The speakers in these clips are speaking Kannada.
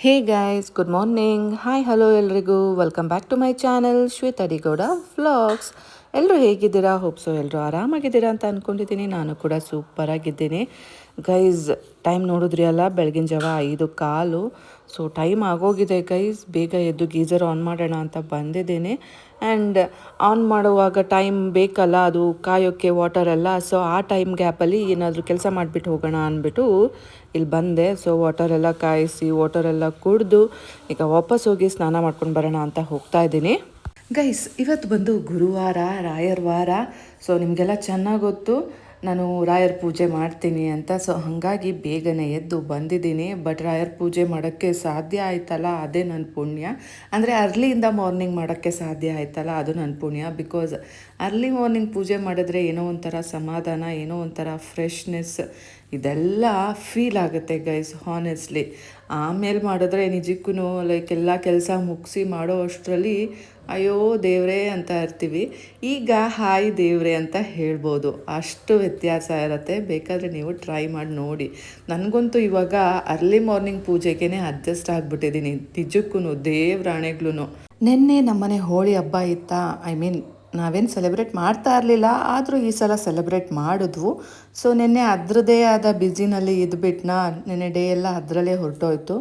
ಹೇ guys, good morning. Hi, hello ಎಲ್ರಿಗೂ. Welcome back to my channel Shweta Adigowda vlogs. ಎಲ್ಲರೂ ಹೇಗಿದ್ದೀರಾ? ಹೋಪ್ಸೋ ಎಲ್ಲರೂ ಆರಾಮಾಗಿದ್ದೀರಾ ಅಂತ ಅಂದ್ಕೊಂಡಿದ್ದೀನಿ. ನಾನು ಕೂಡ ಸೂಪರಾಗಿದ್ದೀನಿ. ಗೈಸ್, ಟೈಮ್ ನೋಡಿದ್ರಿ ಅಲ್ಲ, ಬೆಳಗಿನ ಜಾವ 5:15. ಸೊ ಟೈಮ್ ಆಗೋಗಿದೆ ಗೈಸ್. ಬೇಗ ಎದ್ದು ಗೀಸರ್ ಆನ್ ಮಾಡೋಣ ಅಂತ ಬಂದಿದ್ದೀನಿ. ಆ್ಯಂಡ್ ಆನ್ ಮಾಡುವಾಗ ಟೈಮ್ ಬೇಕಲ್ಲ, ಅದು ಕಾಯೋಕ್ಕೆ ವಾಟರ್ ಎಲ್ಲ. ಸೊ ಆ ಟೈಮ್ ಗ್ಯಾಪಲ್ಲಿ ಏನಾದರೂ ಕೆಲಸ ಮಾಡಿಬಿಟ್ಟು ಹೋಗೋಣ ಅಂದ್ಬಿಟ್ಟು ಇಲ್ಲಿ ಬಂದೆ. ಸೊ ವಾಟರೆಲ್ಲ ಕಾಯಿಸಿ ವಾಟರೆಲ್ಲ ಕುಡಿದು ಈಗ ವಾಪಸ್ ಹೋಗಿ ಸ್ನಾನ ಮಾಡ್ಕೊಂಡು ಬರೋಣ ಅಂತ ಹೋಗ್ತಾ ಇದ್ದೀನಿ. ಗೈಸ್, ಇವತ್ತು ಬಂದು ಗುರುವಾರ, ರಾಯರ ವಾರ. ಸೊ ನಿಮಗೆಲ್ಲ ಚೆನ್ನಾಗಿ ಗೊತ್ತು, ನಾನು ರಾಯರ ಪೂಜೆ ಮಾಡ್ತೀನಿ ಅಂತ. ಸೊ ಹಾಗಾಗಿ ಬೇಗನೆ ಎದ್ದು ಬಂದಿದ್ದೀನಿ. ಬಟ್ ರಾಯರ ಪೂಜೆ ಮಾಡೋಕ್ಕೆ ಸಾಧ್ಯ ಆಯ್ತಲ್ಲ, ಅದೇ ನನ್ನ ಪುಣ್ಯ. ಅಂದರೆ ಅರ್ಲಿಯಿಂದ ಮಾರ್ನಿಂಗ್ ಮಾಡೋಕ್ಕೆ ಸಾಧ್ಯ ಆಯ್ತಲ್ಲ, ಅದು ನನ್ನ ಪುಣ್ಯ. ಬಿಕಾಸ್ ಅರ್ಲಿ ಮಾರ್ನಿಂಗ್ ಪೂಜೆ ಮಾಡಿದ್ರೆ ಏನೋ ಒಂಥರ ಸಮಾಧಾನ, ಏನೋ ಒಂಥರ ಫ್ರೆಶ್ನೆಸ್ ಇದೆಲ್ಲ ಫೀಲ್ ಆಗುತ್ತೆ ಗೈಸ್, ಹಾನೆಸ್ಟ್ಲಿ. ಆಮೇಲೆ ಮಾಡಿದ್ರೆ ನಿಜಕ್ಕೂ ಲೈಕ್ ಎಲ್ಲ ಕೆಲಸ ಮುಗಿಸಿ ಮಾಡೋ ಅಷ್ಟರಲ್ಲಿ ಅಯ್ಯೋ ದೇವ್ರೇ ಅಂತ ಇರ್ತೀವಿ. ಈಗ ಹಾಯ್ ದೇವ್ರೆ ಅಂತ ಹೇಳ್ಬೋದು, ಅಷ್ಟು ವ್ಯತ್ಯಾಸ ಇರುತ್ತೆ. ಬೇಕಾದರೆ ನೀವು ಟ್ರೈ ಮಾಡಿ ನೋಡಿ. ನನಗಂತೂ ಇವಾಗ ಅರ್ಲಿ ಮಾರ್ನಿಂಗ್ ಪೂಜೆಗೇ ಅಡ್ಜಸ್ಟ್ ಆಗಿಬಿಟ್ಟಿದ್ದೀನಿ ನಿಜಕ್ಕೂ, ದೇವ್ರಾಣೆಗ್ಲೂ. ನಿನ್ನೆ ನಮ್ಮನೆ ಹೋಳಿ ಹಬ್ಬ ಇತ್ತಾ, ಐ ಮೀನ್ ನಾವೇನು ಸೆಲೆಬ್ರೇಟ್ ಮಾಡ್ತಾ ಇರಲಿಲ್ಲ, ಆದರೂ ಈ ಸಲ ಸೆಲೆಬ್ರೇಟ್ ಮಾಡಿದ್ವು. ಸೊ ನಿನ್ನೆ ಅದರದ್ದೇ ಆದ ಬ್ಯುಸಿನಲ್ಲಿ ಇದ್ಬಿಟ್ನಾ, ನಿನ್ನೆ ಡೇ ಎಲ್ಲ ಅದರಲ್ಲೇ ಹೊರಟೋಯ್ತು.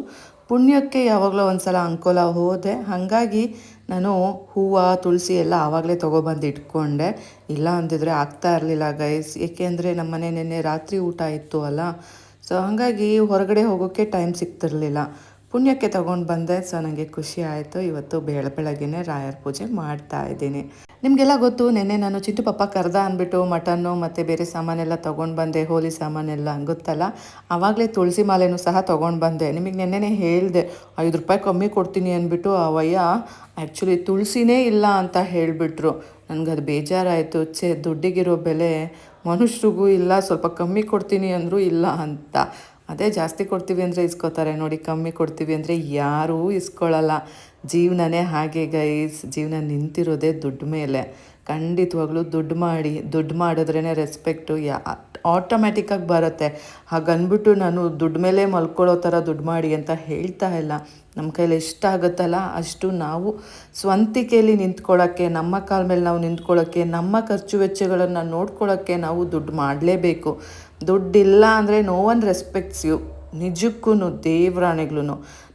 ಪುಣ್ಯಕ್ಕೆ ಯಾವಾಗಲೂ ಒಂದು ಸಲ ಅಂಕೋಲ ಹೋದೆ, ಹಾಗಾಗಿ ನಾನು ಹೂವು ತುಳಸಿ ಎಲ್ಲ ಆವಾಗಲೇ ತೊಗೊಬಂದು ಇಟ್ಕೊಂಡೆ. ಇಲ್ಲ ಅಂದಿದ್ರೆ ಆಗ್ತಾ ಇರಲಿಲ್ಲ ಗೈಸ್, ಏಕೆಂದರೆ ನಮ್ಮ ಮನೆ ನಿನ್ನೆ ರಾತ್ರಿ ಊಟ ಇತ್ತು ಅಲ್ಲ. ಸೊ ಹಾಗಾಗಿ ಹೊರಗಡೆ ಹೋಗೋಕ್ಕೆ ಟೈಮ್ ಸಿಗ್ತಿರ್ಲಿಲ್ಲ. ಪುಣ್ಯಕ್ಕೆ ತೊಗೊಂಡು ಬಂದೆ. ಸೊ ನನಗೆ ಖುಷಿ ಆಯಿತು. ಇವತ್ತು ಬೆಳಗ್ಗೆನೇ ರಾಯರ ಪೂಜೆ ಮಾಡ್ತಾ ಇದ್ದೀನಿ. ನಿಮಗೆಲ್ಲ ಗೊತ್ತು, ನೆನ್ನೆ ನಾನು ಚಿಂಟು ಪಪ್ಪ ಕರ್ದ ಅಂದ್ಬಿಟ್ಟು ಮಟನ್ನು ಮತ್ತು ಬೇರೆ ಸಾಮಾನೆಲ್ಲ ತೊಗೊಂಡು ಬಂದೆ, ಹೋಲಿ ಸಾಮಾನೆಲ್ಲ ಗೊತ್ತಲ್ಲ. ಆವಾಗಲೇ ತುಳಸಿ ಮಾಲೆನೂ ಸಹ ತೊಗೊಂಡು ಬಂದೆ. ನಿಮಗೆ ನೆನ್ನೆನೇ ಹೇಳಿದೆ, ₹5 ಕಮ್ಮಿ ಕೊಡ್ತೀನಿ ಅಂದ್ಬಿಟ್ಟು ಅವಯ್ಯ ಆ್ಯಕ್ಚುಲಿ ತುಳಸಿನೇ ಇಲ್ಲ ಅಂತ ಹೇಳಿಬಿಟ್ರು. ನನಗದು ಬೇಜಾರಾಯಿತು. ದುಡ್ಡಿಗಿರೋ ಬೆಲೆ ಮನುಷ್ಯರಿಗೂ ಇಲ್ಲ, ಸ್ವಲ್ಪ ಕಮ್ಮಿ ಕೊಡ್ತೀನಿ ಅಂದರೂ ಇಲ್ಲ ಅಂತ. ಅದೇ ಜಾಸ್ತಿ ಕೊಡ್ತೀವಿ ಅಂದರೆ ಇಸ್ಕೋತಾರೆ ನೋಡಿ, ಕಮ್ಮಿ ಕೊಡ್ತೀವಿ ಅಂದರೆ ಯಾರೂ ಇಸ್ಕೊಳ್ಳಲ್ಲ. ಜೀವನನೇ ಹಾಗೆ ಗೈಸ್, ಜೀವನ ನಿಂತಿರೋದೇ ದುಡ್ಡು ಮೇಲೆ. ಖಂಡಿತವಾಗ್ಲೂ ದುಡ್ಡು ಮಾಡಿದ್ರೇ ರೆಸ್ಪೆಕ್ಟು ಆಟೋಮ್ಯಾಟಿಕ್ಕಾಗಿ ಬರುತ್ತೆ. ಹಾಗನ್ಬಿಟ್ಟು ನಾನು ದುಡ್ಡು ಮೇಲೆ ಮಲ್ಕೊಳ್ಳೋ ಥರ ದುಡ್ಡು ಮಾಡಿ ಅಂತ ಹೇಳ್ತಾ ಇಲ್ಲ. ನಮ್ಮ ಕೈಲಿ ಎಷ್ಟಾಗುತ್ತಲ್ಲ ಅಷ್ಟು ನಾವು ಸ್ವಂತಿಕೆಯಲ್ಲಿ ನಿಂತ್ಕೊಳ್ಳೋಕ್ಕೆ, ನಮ್ಮ ಕಾಲ ಮೇಲೆ ನಾವು ನಿಂತ್ಕೊಳ್ಳೋಕ್ಕೆ, ನಮ್ಮ ಖರ್ಚು ವೆಚ್ಚಗಳನ್ನು ನೋಡ್ಕೊಳ್ಳೋಕ್ಕೆ ನಾವು ದುಡ್ಡು ಮಾಡಲೇಬೇಕು. ದುಡ್ಡಿಲ್ಲ ಅಂದರೆ ನೋ ಒನ್ ರೆಸ್ಪೆಕ್ಟ್ಸ್ ಯು. ನಿಜಕ್ಕೂ ದೇವ್ರಾಣೆಗ್ಲೂ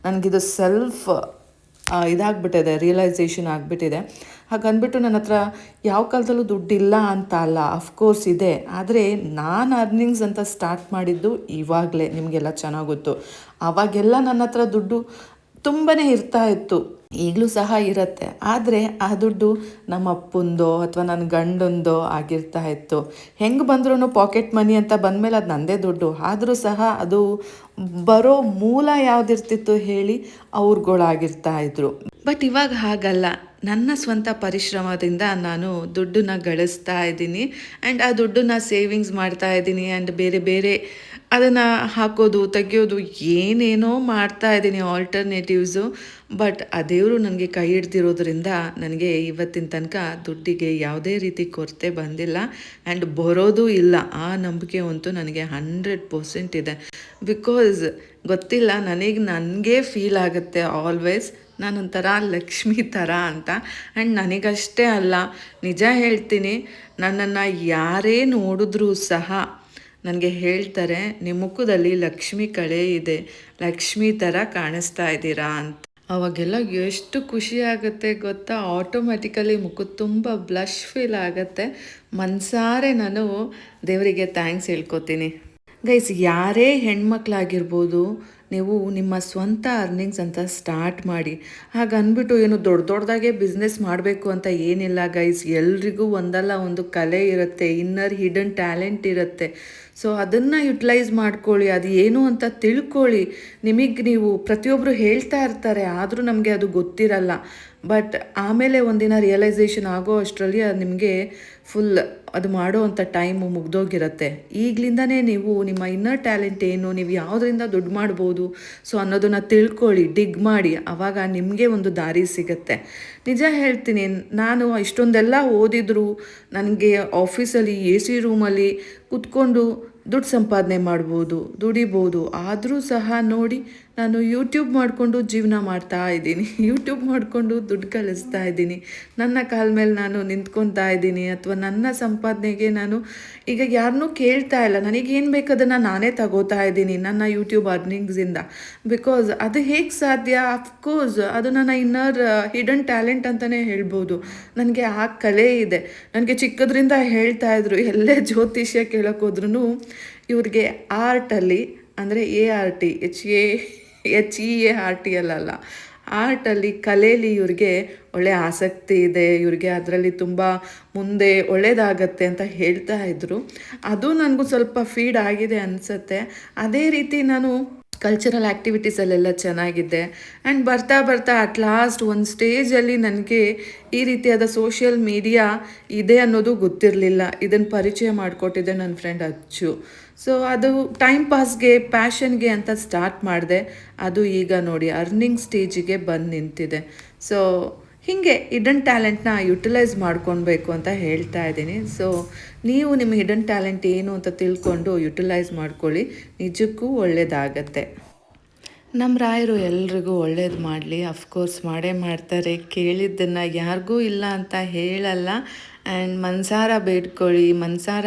ನನಗಿದು ಸೆಲ್ಫ್ ಇದಾಗ್ಬಿಟ್ಟಿದೆ, ರಿಯಲೈಸೇಷನ್ ಆಗಿಬಿಟ್ಟಿದೆ. ಹಾಗನ್ಬಿಟ್ಟು ನನ್ನ ಹತ್ರ ಯಾವ ಕಾಲದಲ್ಲೂ ದುಡ್ಡಿಲ್ಲ ಅಂತ ಅಲ್ಲ, ಅಫ್ಕೋರ್ಸ್ ಇದೆ. ಆದರೆ ನಾನು ಅರ್ನಿಂಗ್ಸ್ ಅಂತ ಸ್ಟಾರ್ಟ್ ಮಾಡಿದ್ದು ಇವಾಗಲೇ, ನಿಮಗೆಲ್ಲ ಚೆನ್ನಾಗಿ ಗೊತ್ತು. ಆವಾಗೆಲ್ಲ ನನ್ನ ಹತ್ರ ದುಡ್ಡು ತುಂಬಾ ಇರ್ತಾ ಇತ್ತು, ಈಗಲೂ ಸಹ ಇರುತ್ತೆ. ಆದರೆ ಆ ದುಡ್ಡು ನಮ್ಮ ಅಪ್ಪಂದೋ ಅಥವಾ ನನ್ನ ಗಂಡಂದೋ ಆಗಿರ್ತಾ ಇತ್ತು. ಹೆಂಗೆ ಬಂದ್ರೂ ಪಾಕೆಟ್ ಮನಿ ಅಂತ ಬಂದಮೇಲೆ ಅದು ನನ್ನದೇ ದುಡ್ಡು. ಆದರೂ ಸಹ ಅದು ಬರೋ ಮೂಲ ಯಾವುದಿರ್ತಿತ್ತು ಹೇಳಿ, ಅವ್ರುಗಳಾಗಿರ್ತಾ ಇದ್ರು. ಬಟ್ ಇವಾಗ ಹಾಗಲ್ಲ. ನನ್ನ ಸ್ವಂತ ಪರಿಶ್ರಮದಿಂದ ನಾನು ದುಡ್ಡನ್ನ ಗಳಿಸ್ತಾ ಇದ್ದೀನಿ. ಆ್ಯಂಡ್ ಆ ದುಡ್ಡನ್ನ ಸೇವಿಂಗ್ಸ್ ಮಾಡ್ತಾ ಇದ್ದೀನಿ. ಆ್ಯಂಡ್ ಬೇರೆ ಬೇರೆ ಅದನ್ನು ಹಾಕೋದು ತೆಗಿಯೋದು ಏನೇನೋ ಮಾಡ್ತಾ ಇದ್ದೀನಿ, ಆಲ್ಟರ್ನೇಟಿವ್ಸು. ಬಟ್ ಆ ದೇವರು ನನಗೆ ಕೈ ಹಿಡ್ದಿರೋದ್ರಿಂದ ನನಗೆ ಇವತ್ತಿನ ತನಕ ದುಡ್ಡಿಗೆ ಯಾವುದೇ ರೀತಿ ಕೊರತೆ ಬಂದಿಲ್ಲ. ಆ್ಯಂಡ್ ಬರೋದು ಇಲ್ಲ. ಆ ನಂಬಿಕೆ ಅಂತೂ ನನಗೆ 100% ಇದೆ. ಬಿಕಾಸ್ ಗೊತ್ತಿಲ್ಲ, ನನಗೆ ಫೀಲ್ ಆಗುತ್ತೆ ಆಲ್ವೇಸ್ ನಾನೊಂಥರ ಲಕ್ಷ್ಮಿ ಥರ ಅಂತ. ಆ್ಯಂಡ್ ನನಗಷ್ಟೇ ಅಲ್ಲ, ನಿಜ ಹೇಳ್ತೀನಿ, ನನ್ನನ್ನು ಯಾರೇ ನೋಡಿದ್ರೂ ಸಹ ನನಗೆ ಹೇಳ್ತಾರೆ, ನಿಮ್ಮ ಮುಖದಲ್ಲಿ ಲಕ್ಷ್ಮಿ ಕಳೆ ಇದೆ, ಲಕ್ಷ್ಮಿ ಥರ ಕಾಣಿಸ್ತಾ ಇದ್ದೀರಾ ಅಂತ. ಅವಾಗೆಲ್ಲ ಎಷ್ಟು ಖುಷಿ ಆಗುತ್ತೆ ಗೊತ್ತಾ. ಆಟೋಮ್ಯಾಟಿಕಲಿ ಮುಖದ ತುಂಬ ಬ್ಲಷ್ ಫೀಲ್ ಆಗುತ್ತೆ. ಮನಸಾರೆ ನಾನು ದೇವರಿಗೆ ಥ್ಯಾಂಕ್ಸ್ ಹೇಳ್ಕೊತೀನಿ. ಗೈಸ್, ಯಾರೇ ಹೆಣ್ಮಕ್ಳಾಗಿರ್ಬೋದು, ನೀವು ನಿಮ್ಮ ಸ್ವಂತ ಅರ್ನಿಂಗ್ಸ್ ಅಂತ ಸ್ಟಾರ್ಟ್ ಮಾಡಿ. ಹಾಗನ್ಬಿಟ್ಟು ಏನು ದೊಡ್ಡದಾಗೆ ಬಿಸ್ನೆಸ್ ಮಾಡಬೇಕು ಅಂತ ಏನಿಲ್ಲ ಗೈಸ್. ಎಲ್ರಿಗೂ ಒಂದಲ್ಲ ಒಂದು ಕಲೆ ಇರುತ್ತೆ, ಇನ್ನರ್ ಹಿಡನ್ ಟ್ಯಾಲೆಂಟ್ ಇರುತ್ತೆ. ಸೊ ಅದನ್ನು ಯುಟಿಲೈಸ್ ಮಾಡ್ಕೊಳ್ಳಿ, ಅದು ಏನು ಅಂತ ತಿಳ್ಕೊಳ್ಳಿ. ನಿಮಗೆ ನೀವು ಪ್ರತಿಯೊಬ್ಬರು ಹೇಳ್ತಾ ಇರ್ತಾರೆ, ಆದರೂ ನಮಗೆ ಅದು ಗೊತ್ತಿರಲ್ಲ. ಬಟ್ ಆಮೇಲೆ ಒಂದಿನ ರಿಯಲೈಸೇಷನ್ ಆಗೋ ಅಷ್ಟರಲ್ಲಿ ಅದು ನಿಮಗೆ ಫುಲ್ ಅದು ಮಾಡೋ ಅಂಥ ಟೈಮು ಮುಗ್ದೋಗಿರುತ್ತೆ. ಈಗಲಿಂದನೇ ನೀವು ನಿಮ್ಮ ಇನ್ನರ್ ಟ್ಯಾಲೆಂಟ್ ಏನು, ನೀವು ಯಾವುದರಿಂದ ದುಡ್ಡು ಮಾಡ್ಬೋದು ಸೊ ಅನ್ನೋದನ್ನು ತಿಳ್ಕೊಳ್ಳಿ, ಡಿಗ್ ಮಾಡಿ. ಆವಾಗ ನಿಮಗೆ ಒಂದು ದಾರಿ ಸಿಗುತ್ತೆ. ನಿಜ ಹೇಳ್ತೀನಿ, ನಾನು ಇಷ್ಟೊಂದೆಲ್ಲ ಓದಿದ್ರು ನನಗೆ ಆಫೀಸಲ್ಲಿ AC ರೂಮಲ್ಲಿ ಕೂತ್ಕೊಂಡು ದುಡ್ಡು ಸಂಪಾದನೆ ಮಾಡ್ಬೋದು, ದುಡಿಬೋದು. ಆದರೂ ಸಹ ನೋಡಿ ನಾನು ಯೂಟ್ಯೂಬ್ ಮಾಡಿಕೊಂಡು ಜೀವನ ಮಾಡ್ತಾ ಇದ್ದೀನಿ, ಯೂಟ್ಯೂಬ್ ಮಾಡಿಕೊಂಡು ದುಡ್ಡು ಗಳಿಸ್ತಾ ಇದ್ದೀನಿ, ನನ್ನ ಕಾಲ ಮೇಲೆ ನಾನು ನಿಂತ್ಕೊತಾ ಇದ್ದೀನಿ. ಅಥವಾ ನನ್ನ ಸಂಪಾದನೆಗೆ ನಾನು ಈಗ ಯಾರನ್ನೂ ಕೇಳ್ತಾ ಇಲ್ಲ, ನನಗೇನು ಬೇಕು ಅದನ್ನು ನಾನೇ ತಗೋತಾ ಇದ್ದೀನಿ ನನ್ನ ಯೂಟ್ಯೂಬ್ ಅರ್ನಿಂಗ್ಸಿಂದ. ಬಿಕಾಸ್ ಅದು ಹೇಗೆ ಸಾಧ್ಯ? ಅಫ್ಕೋರ್ಸ್ ಅದು ನನ್ನ ಇನ್ನರ್ ಹಿಡನ್ ಟ್ಯಾಲೆಂಟ್ ಅಂತಲೇ ಹೇಳ್ಬೋದು. ನನಗೆ ಆ ಕಲೆ ಇದೆ. ನನಗೆ ಚಿಕ್ಕದ್ರಿಂದ ಹೇಳ್ತಾ ಇದ್ರು, ಎಲ್ಲೇ ಜ್ಯೋತಿಷ್ಯ ಕೇಳೋಕ್ಕೋದ್ರೂ ಇವ್ರಿಗೆ ಆರ್ಟಲ್ಲಿ, ಅಂದರೆ ART HEART ಅಲ್ಲಲ್ಲ, ಆರ್ಟಲ್ಲಿ, ಕಲೆಯಲ್ಲಿ ಇವ್ರಿಗೆ ಒಳ್ಳೆ ಆಸಕ್ತಿ ಇದೆ, ಇವ್ರಿಗೆ ಅದರಲ್ಲಿ ತುಂಬ ಮುಂದೆ ಒಳ್ಳೆಯದಾಗತ್ತೆ ಅಂತ ಹೇಳ್ತಾ ಇದ್ರು. ಅದು ನನಗೂ ಸ್ವಲ್ಪ ಫೀಡ್ ಆಗಿದೆ ಅನಿಸುತ್ತೆ. ಅದೇ ರೀತಿ ನಾನು ಕಲ್ಚರಲ್ ಆ್ಯಕ್ಟಿವಿಟೀಸಲ್ಲೆಲ್ಲ ಚೆನ್ನಾಗಿದ್ದೆ. ಆ್ಯಂಡ್ ಬರ್ತಾ ಬರ್ತಾ ಅಟ್ ಲಾಸ್ಟ್ ಒಂದು ಸ್ಟೇಜಲ್ಲಿ ನನಗೆ ಈ ರೀತಿಯಾದ ಸೋಷಿಯಲ್ ಮೀಡಿಯಾ ಇದೆ ಅನ್ನೋದು ಗೊತ್ತಿರಲಿಲ್ಲ. ಇದನ್ನು ಪರಿಚಯ ಮಾಡಿಕೊಟ್ಟಿದ್ದೆ ನನ್ನ ಫ್ರೆಂಡ್ ಅಚ್ಚು. ಸೊ ಅದು ಟೈಮ್ ಪಾಸ್ಗೆ, ಪ್ಯಾಷನ್ಗೆ ಅಂತ ಸ್ಟಾರ್ಟ್ ಮಾಡಿದೆ. ಅದು ಈಗ ನೋಡಿ ಅರ್ನಿಂಗ್ ಸ್ಟೇಜಿಗೆ ಬಂದು ನಿಂತಿದೆ. ಸೊ ಹೀಗೆ ಹಿಡನ್ ಟ್ಯಾಲೆಂಟ್ನ ಯುಟಿಲೈಸ್ ಮಾಡ್ಕೊಳ್ಬೇಕು ಅಂತ ಹೇಳ್ತಾ ಇದ್ದೀನಿ. ಸೊ ನೀವು ನಿಮ್ಮ ಹಿಡನ್ ಟ್ಯಾಲೆಂಟ್ ಏನು ಅಂತ ತಿಳ್ಕೊಂಡು ಯುಟಿಲೈಸ್ ಮಾಡ್ಕೊಳ್ಳಿ, ನಿಜಕ್ಕೂ ಒಳ್ಳೆಯದಾಗತ್ತೆ. ನಮ್ಮ ರಾಯರು ಎಲ್ರಿಗೂ ಒಳ್ಳೇದು ಮಾಡಲಿ. ಅಫ್ಕೋರ್ಸ್ ಮಾಡೇ ಮಾಡ್ತಾರೆ. ಕೇಳಿದ್ದನ್ನು ಯಾರಿಗೂ ಇಲ್ಲ ಅಂತ ಹೇಳಲ್ಲ. ಆ್ಯಂಡ್ ಮನಸಾರ ಬೇಡ್ಕೊಳ್ಳಿ, ಮನಸಾರ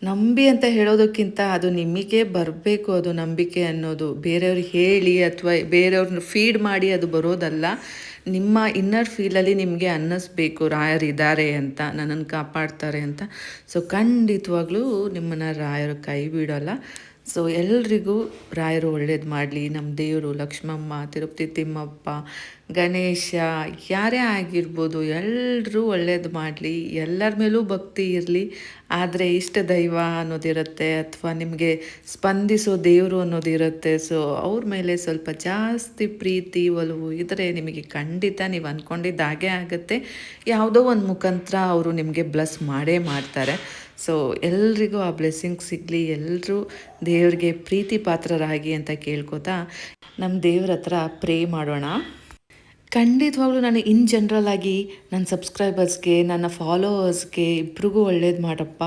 ನಂಬಿ ಅಂತ ಹೇಳೋದಕ್ಕಿಂತ ಅದು ನಿಮಗೆ ಬರಬೇಕು, ಅದು ನಂಬಿಕೆ ಅನ್ನೋದು. ಬೇರೆಯವ್ರಿಗೆ ಹೇಳಿ ಅಥವಾ ಬೇರೆಯವ್ರನ್ನ ಫೀಡ್ ಮಾಡಿ ಅದು ಬರೋದಲ್ಲ. ನಿಮ್ಮ ಇನ್ನರ್ ಫೀಲಲ್ಲಿ ನಿಮಗೆ ಅನ್ನಿಸ್ಬೇಕು ರಾಯರಿದ್ದಾರೆ ಅಂತ, ನನ್ನನ್ನು ಕಾಪಾಡ್ತಾರೆ ಅಂತ. ಸೊ ಖಂಡಿತವಾಗ್ಲೂ ನಿಮ್ಮನ್ನು ರಾಯರು ಕೈ ಬಿಡೋಲ್ಲ. ಸೊ ಎಲ್ರಿಗೂ ರಾಯರು ಒಳ್ಳೇದು ಮಾಡಲಿ. ನಮ್ಮ ದೇವರು ಲಕ್ಷ್ಮಮ್ಮ, ತಿರುಪತಿ ತಿಮ್ಮಪ್ಪ, ಗಣೇಶ, ಯಾರೇ ಆಗಿರ್ಬೋದು, ಎಲ್ಲರೂ ಒಳ್ಳೇದು ಮಾಡಲಿ. ಎಲ್ಲರ ಮೇಲೂ ಭಕ್ತಿ ಇರಲಿ. ಆದರೆ ಇಷ್ಟ ದೈವ ಅನ್ನೋದಿರುತ್ತೆ, ಅಥವಾ ನಿಮಗೆ ಸ್ಪಂದಿಸೋ ದೇವರು ಅನ್ನೋದಿರುತ್ತೆ. ಸೊ ಅವ್ರ ಮೇಲೆ ಸ್ವಲ್ಪ ಜಾಸ್ತಿ ಪ್ರೀತಿ, ಒಲವು ಇದ್ದರೆ ನಿಮಗೆ ಖಂಡಿತ ನೀವು ಅಂದ್ಕೊಂಡಿದ್ದಾಗೆ ಆಗುತ್ತೆ. ಯಾವುದೋ ಒಂದು ಮುಖಾಂತರ ಅವರು ನಿಮಗೆ ಬ್ಲೆಸ್ ಮಾಡೇ ಮಾಡ್ತಾರೆ. ಸೊ ಎಲ್ರಿಗೂ ಆ ಬ್ಲೆಸ್ಸಿಂಗ್ ಸಿಗಲಿ, ಎಲ್ಲರೂ ದೇವ್ರಿಗೆ ಪ್ರೀತಿ ಪಾತ್ರರಾಗಿ ಅಂತ ಕೇಳ್ಕೊತಾ ನಮ್ಮ ದೇವ್ರ ಹತ್ರ ಪ್ರೇ ಮಾಡೋಣ. ಖಂಡಿತವಾಗ್ಲೂ ನಾನು ಇನ್ ಜನರಲ್ ಆಗಿ ನನ್ನ ಸಬ್ಸ್ಕ್ರೈಬರ್ಸ್ಗೆ, ನನ್ನ ಫಾಲೋವರ್ಸ್ಗೆ ಇಬ್ರಿಗೂ ಒಳ್ಳೇದು ಮಾಡಪ್ಪ.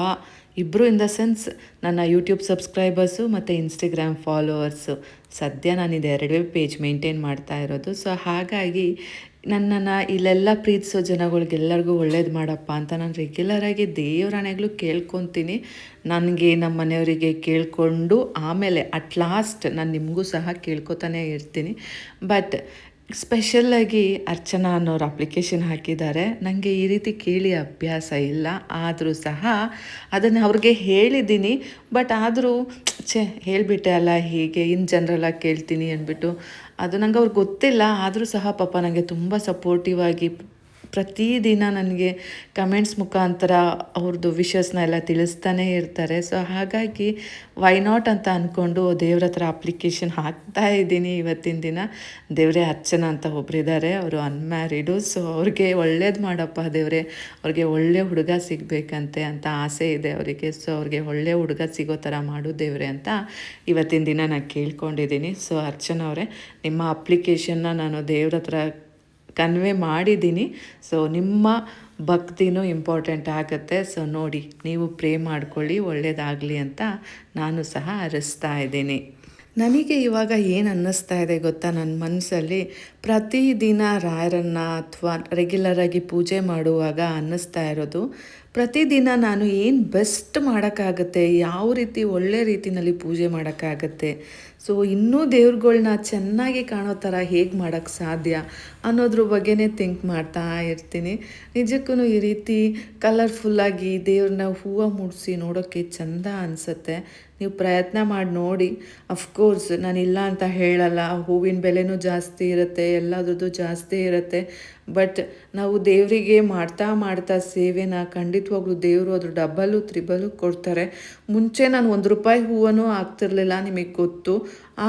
ಇಬ್ಬರು ಇನ್ ದ ಸೆನ್ಸ್ ನನ್ನ ಯೂಟ್ಯೂಬ್ ಸಬ್ಸ್ಕ್ರೈಬರ್ಸು ಮತ್ತು ಇನ್ಸ್ಟಾಗ್ರಾಮ್ ಫಾಲೋವರ್ಸು. ಸದ್ಯ ನಾನಿದು 2 ಪೇಜ್ ಮೇಂಟೈನ್ ಮಾಡ್ತಾ ಇರೋದು. ಸೊ ಹಾಗಾಗಿ ನನ್ನನ್ನು ಇಲ್ಲೆಲ್ಲ ಪ್ರೀತಿಸೋ ಜನಗಳಿಗೆಲ್ಲರಿಗೂ ಒಳ್ಳೇದು ಮಾಡಪ್ಪ ಅಂತ ನಾನು ರೆಗ್ಯುಲರಾಗಿ ದೇವರಾಣೆಗಳು ಕೇಳ್ಕೊತೀನಿ. ನನಗೆ, ನಮ್ಮ ಮನೆಯವರಿಗೆ ಕೇಳಿಕೊಂಡು ಆಮೇಲೆ ಅಟ್ ಲಾಸ್ಟ್ ನಾನು ನಿಮಗೂ ಸಹ ಕೇಳ್ಕೊತಾನೆ ಇರ್ತೀನಿ. ಬಟ್ ಸ್ಪೆಷಲ್ಲಾಗಿ ಅರ್ಚನಾ ಅನ್ನೋರು ಅಪ್ಲಿಕೇಶನ್ ಹಾಕಿದ್ದಾರೆ. ನನಗೆ ಈ ರೀತಿ ಕೇಳಿ ಅಭ್ಯಾಸ ಇಲ್ಲ, ಆದರೂ ಸಹ ಅದನ್ನು ಅವ್ರಿಗೆ ಹೇಳಿದ್ದೀನಿ. ಬಟ್ ಆದರೂ ಹೇಳಿಬಿಟ್ಟೆ ಅಲ್ಲ, ಹೀಗೆ ಇನ್ ಜನರಲಾಗಿ ಕೇಳ್ತೀನಿ ಅಂದ್ಬಿಟ್ಟು ಅದು ನಂಗೆ ಅವ್ರಿಗೆ ಗೊತ್ತಿಲ್ಲ. ಆದರೂ ಸಹ ಪಾಪ ನನಗೆ ತುಂಬ ಸಪೋರ್ಟಿವ್ ಆಗಿ ಪ್ರತಿದಿನ ನನಗೆ ಕಮೆಂಟ್ಸ್ ಮುಖಾಂತರ ಅವ್ರದ್ದು ವಿಷಸ್ನ ಎಲ್ಲ ತಿಳಿಸ್ತಾನೇ ಇರ್ತಾರೆ. ಸೊ ಹಾಗಾಗಿ ವೈ ನಾಟ್ ಅಂತ ಅಂದ್ಕೊಂಡು ದೇವ್ರ ಹತ್ರ ಅಪ್ಲಿಕೇಶನ್ ಹಾಕ್ತಾ ಇದ್ದೀನಿ ಇವತ್ತಿನ ದಿನ. ದೇವರೇ ಅರ್ಚನಾ ಅಂತ ಒಬ್ಬರಿದ್ದಾರೆ, ಅವರು ಅನ್ಮ್ಯಾರಿಡು. ಸೊ ಅವ್ರಿಗೆ ಒಳ್ಳೇದು ಮಾಡಪ್ಪ ದೇವರೇ, ಅವ್ರಿಗೆ ಒಳ್ಳೆ ಹುಡುಗ ಸಿಗಬೇಕಂತೆ ಅಂತ ಆಸೆ ಇದೆ ಅವರಿಗೆ. ಸೊ ಅವ್ರಿಗೆ ಒಳ್ಳೆ ಹುಡುಗ ಸಿಗೋ ಥರ ಮಾಡು ದೇವರೇ ಅಂತ ಇವತ್ತಿನ ದಿನ ನಾನು ಕೇಳ್ಕೊಂಡಿದ್ದೀನಿ. ಸೊ ಅರ್ಚನಾ ಅವರೇ, ನಿಮ್ಮ ಅಪ್ಲಿಕೇಶನ್ನ ನಾನು ದೇವ್ರ ಹತ್ರ ಕನ್ವೆ ಮಾಡಿದ್ದೀನಿ. ಸೊ ನಿಮ್ಮ ಭಕ್ತಿನೂ ಇಂಪಾರ್ಟೆಂಟ್ ಆಗುತ್ತೆ. ಸೊ ನೋಡಿ, ನೀವು ಪ್ರೇ ಮಾಡ್ಕೊಳ್ಳಿ, ಒಳ್ಳೆಯದಾಗಲಿ ಅಂತ ನಾನು ಸಹ ಹರಿಸ್ತಾ ಇದ್ದೀನಿ. ನನಗೆ ಇವಾಗ ಏನು ಅನ್ನಿಸ್ತಾ ಇದೆ ಗೊತ್ತಾ, ನನ್ನ ಮನಸ್ಸಲ್ಲಿ ಪ್ರತಿದಿನ ರಾಯರನ್ನು ಅಥವಾ ರೆಗ್ಯುಲರಾಗಿ ಪೂಜೆ ಮಾಡುವಾಗ ಅನ್ನಿಸ್ತಾ ಇರೋದು, ಪ್ರತಿದಿನ ನಾನು ಏನು ಬೆಸ್ಟ್ ಮಾಡೋಕ್ಕಾಗತ್ತೆ, ಯಾವ ರೀತಿ ಒಳ್ಳೆ ರೀತಿಯಲ್ಲಿ ಪೂಜೆ ಮಾಡೋಕ್ಕಾಗತ್ತೆ, ಸೊ ಇನ್ನೂ ದೇವ್ರುಗಳ್ನ ಚೆನ್ನಾಗಿ ಕಾಣೋ ಥರ ಹೇಗೆ ಮಾಡೋಕ್ಕೆ ಸಾಧ್ಯ ಅನ್ನೋದ್ರ ಬಗ್ಗೆನೇ ಥಿಂಕ್ ಮಾಡ್ತಾ ಇರ್ತೀನಿ. ನಿಜಕ್ಕೂ ಈ ರೀತಿ ಕಲರ್ಫುಲ್ಲಾಗಿ ದೇವ್ರನ್ನ ಹೂವು ಮುಡಿಸಿ ನೋಡೋಕ್ಕೆ ಚೆಂದ ಅನಿಸುತ್ತೆ. ನೀವು ಪ್ರಯತ್ನ ಮಾಡಿ ನೋಡಿ. ಅಫ್ಕೋರ್ಸ್ ನಾನಿಲ್ಲ ಅಂತ ಹೇಳಲ್ಲ, ಹೂವಿನ ಬೆಲೆನೂ ಜಾಸ್ತಿ ಇರುತ್ತೆ, ಎಲ್ಲದ್ರದ್ದು ಜಾಸ್ತಿ ಇರುತ್ತೆ. ಬಟ್ ನಾವು ದೇವರಿಗೆ ಮಾಡ್ತಾ ಸೇವೆನ ಖಂಡಿತವಾಗ್ಲೂ ದೇವರು ಅದ್ರ ಡಬಲ್ಲು ತ್ರಿಬಲ್ಲು ಕೊಡ್ತಾರೆ. ಮುಂಚೆ ನಾನು ₹1 ಹೂವನೂ ಹಾಕ್ತಿರ್ಲಿಲ್ಲ, ನಿಮಗೆ ಗೊತ್ತು.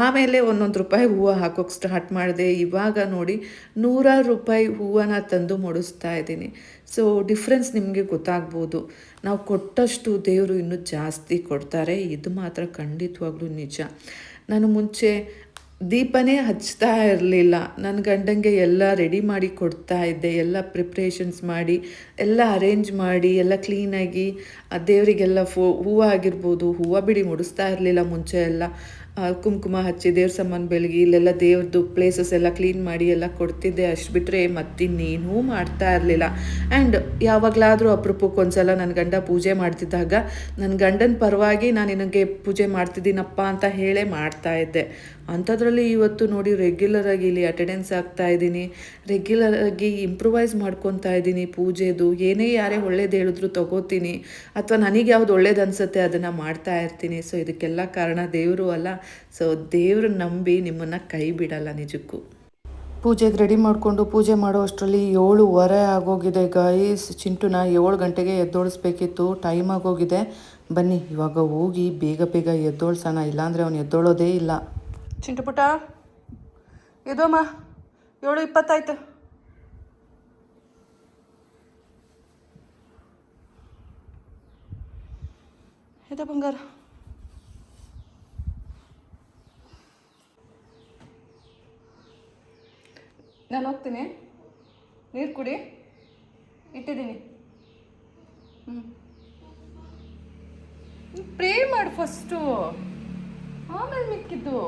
ಆಮೇಲೆ ₹1 ಹೂವು ಹಾಕೋಕ್ಕೆ ಸ್ಟಾರ್ಟ್ ಮಾಡಿದೆ. ಇವಾಗ ನೋಡಿ ₹100 ಹೂವನ್ನ ತಂದು ಮುಡಿಸ್ತಾ ಇದ್ದೀನಿ. ಸೊ ಡಿಫ್ರೆನ್ಸ್ ನಿಮಗೆ ಗೊತ್ತಾಗ್ಬೋದು. ನಾವು ಕೊಟ್ಟಷ್ಟು ದೇವರು ಇನ್ನೂ ಜಾಸ್ತಿ ಕೊಡ್ತಾರೆ, ಇದು ಮಾತ್ರ ಖಂಡಿತವಾಗ್ಲೂ ನಿಜ. ನಾನು ಮುಂಚೆ ದೀಪನೇ ಹಚ್ತಾ ಇರಲಿಲ್ಲ. ನನ್ನ ಗಂಡಂಗೆ ಎಲ್ಲ ರೆಡಿ ಮಾಡಿ ಕೊಡ್ತಾ ಇದ್ದೆ, ಎಲ್ಲ ಪ್ರಿಪ್ರೇಷನ್ಸ್ ಮಾಡಿ, ಎಲ್ಲ ಅರೇಂಜ್ ಮಾಡಿ, ಎಲ್ಲ ಕ್ಲೀನಾಗಿ ದೇವರಿಗೆಲ್ಲ ಹೂವು ಆಗಿರ್ಬೋದು, ಹೂವು ಬಿಡಿ ಮುಡಿಸ್ತಾ ಇರಲಿಲ್ಲ ಮುಂಚೆ ಎಲ್ಲ. ಕುಂಕುಮ ಹಚ್ಚಿ ದೇವ್ರ ಸಾಮಾನು ಬೆಳಗಿ ಇಲ್ಲೆಲ್ಲ ದೇವ್ರದ್ದು ಪ್ಲೇಸಸ್ ಎಲ್ಲ ಕ್ಲೀನ್ ಮಾಡಿ ಎಲ್ಲ ಕೊಡ್ತಿದ್ದೆ. ಅಷ್ಟು ಬಿಟ್ಟರೆ ಮತ್ತಿನ್ನೇನೂ ಮಾಡ್ತಾ ಇರಲಿಲ್ಲ. ಆ್ಯಂಡ್ ಯಾವಾಗಲಾದರೂ ಅಪರೂಪಕ್ಕೆ ಒಂದ್ಸಲ ನನ್ನ ಗಂಡ ಪೂಜೆ ಮಾಡ್ತಿದ್ದಾಗ ನನ್ನ ಗಂಡನ ಪರವಾಗಿ ನಾನು ನಿನಗೆ ಪೂಜೆ ಮಾಡ್ತಿದ್ದೀನಪ್ಪ ಅಂತ ಹೇಳೇ ಮಾಡ್ತಾಯಿದ್ದೆ. ಅಂಥದ್ರಲ್ಲಿ ಇವತ್ತು ನೋಡಿ ರೆಗ್ಯುಲರಾಗಿ ಇಲ್ಲಿ ಅಟೆಂಡೆನ್ಸ್ ಆಗ್ತಾ ಇದ್ದೀನಿ, ರೆಗ್ಯುಲರಾಗಿ ಇಂಪ್ರೂವೈಸ್ ಮಾಡ್ಕೊತಾ ಇದ್ದೀನಿ. ಪೂಜೆದು ಏನೇ ಯಾರೇ ಒಳ್ಳೇದು ಹೇಳಿದ್ರು ತಗೋತೀನಿ, ಅಥವಾ ನನಗೆ ಯಾವ್ದು ಒಳ್ಳೇದು ಅನಿಸುತ್ತೆ ಅದನ್ನು ಮಾಡ್ತಾ ಇರ್ತೀನಿ. ಸೊ ಇದಕ್ಕೆಲ್ಲ ಕಾರಣ ದೇವರು ಅಲ್ಲ. ಸೊ ದೇವ್ರ ನಂಬಿ ನಿಮ್ಮನ್ನು ಕೈ ಬಿಡಲ್ಲ ನಿಜಕ್ಕೂ. ಪೂಜೆಗೆ ರೆಡಿ ಮಾಡಿಕೊಂಡು ಪೂಜೆ ಮಾಡೋ ಅಷ್ಟರಲ್ಲಿ 7:15 ಆಗೋಗಿದೆ ಗೈಸ್. ಚಿಂಟುನ 7 ಗಂಟೆಗೆ ಎದ್ದೋಳಿಸ್ಬೇಕಿತ್ತು, ಟೈಮ್ ಆಗೋಗಿದೆ. ಬನ್ನಿ ಇವಾಗ ಹೋಗಿ ಬೇಗ ಬೇಗ ಎದ್ದೋಳ್ಸೋಣ, ಇಲ್ಲಾಂದರೆ ಅವನು ಎದ್ದೋಳೋದೇ ಇಲ್ಲ. ಚಿಂಟು ಪುಟ ಎದೋಮ್ಮ, 7:20 ಆಯ್ತು. ಎದ ಬಂಗಾರ. ನಾನು ಹೋಗ್ತೀನಿ, ನೀರು ಕುಡಿ, ಇಟ್ಟಿದ್ದೀನಿ. ಪ್ರೇ ಮಾಡು ಫಸ್ಟು, ಆಮೇಲೆ ಮಿಕ್ಕಿದ್ದು.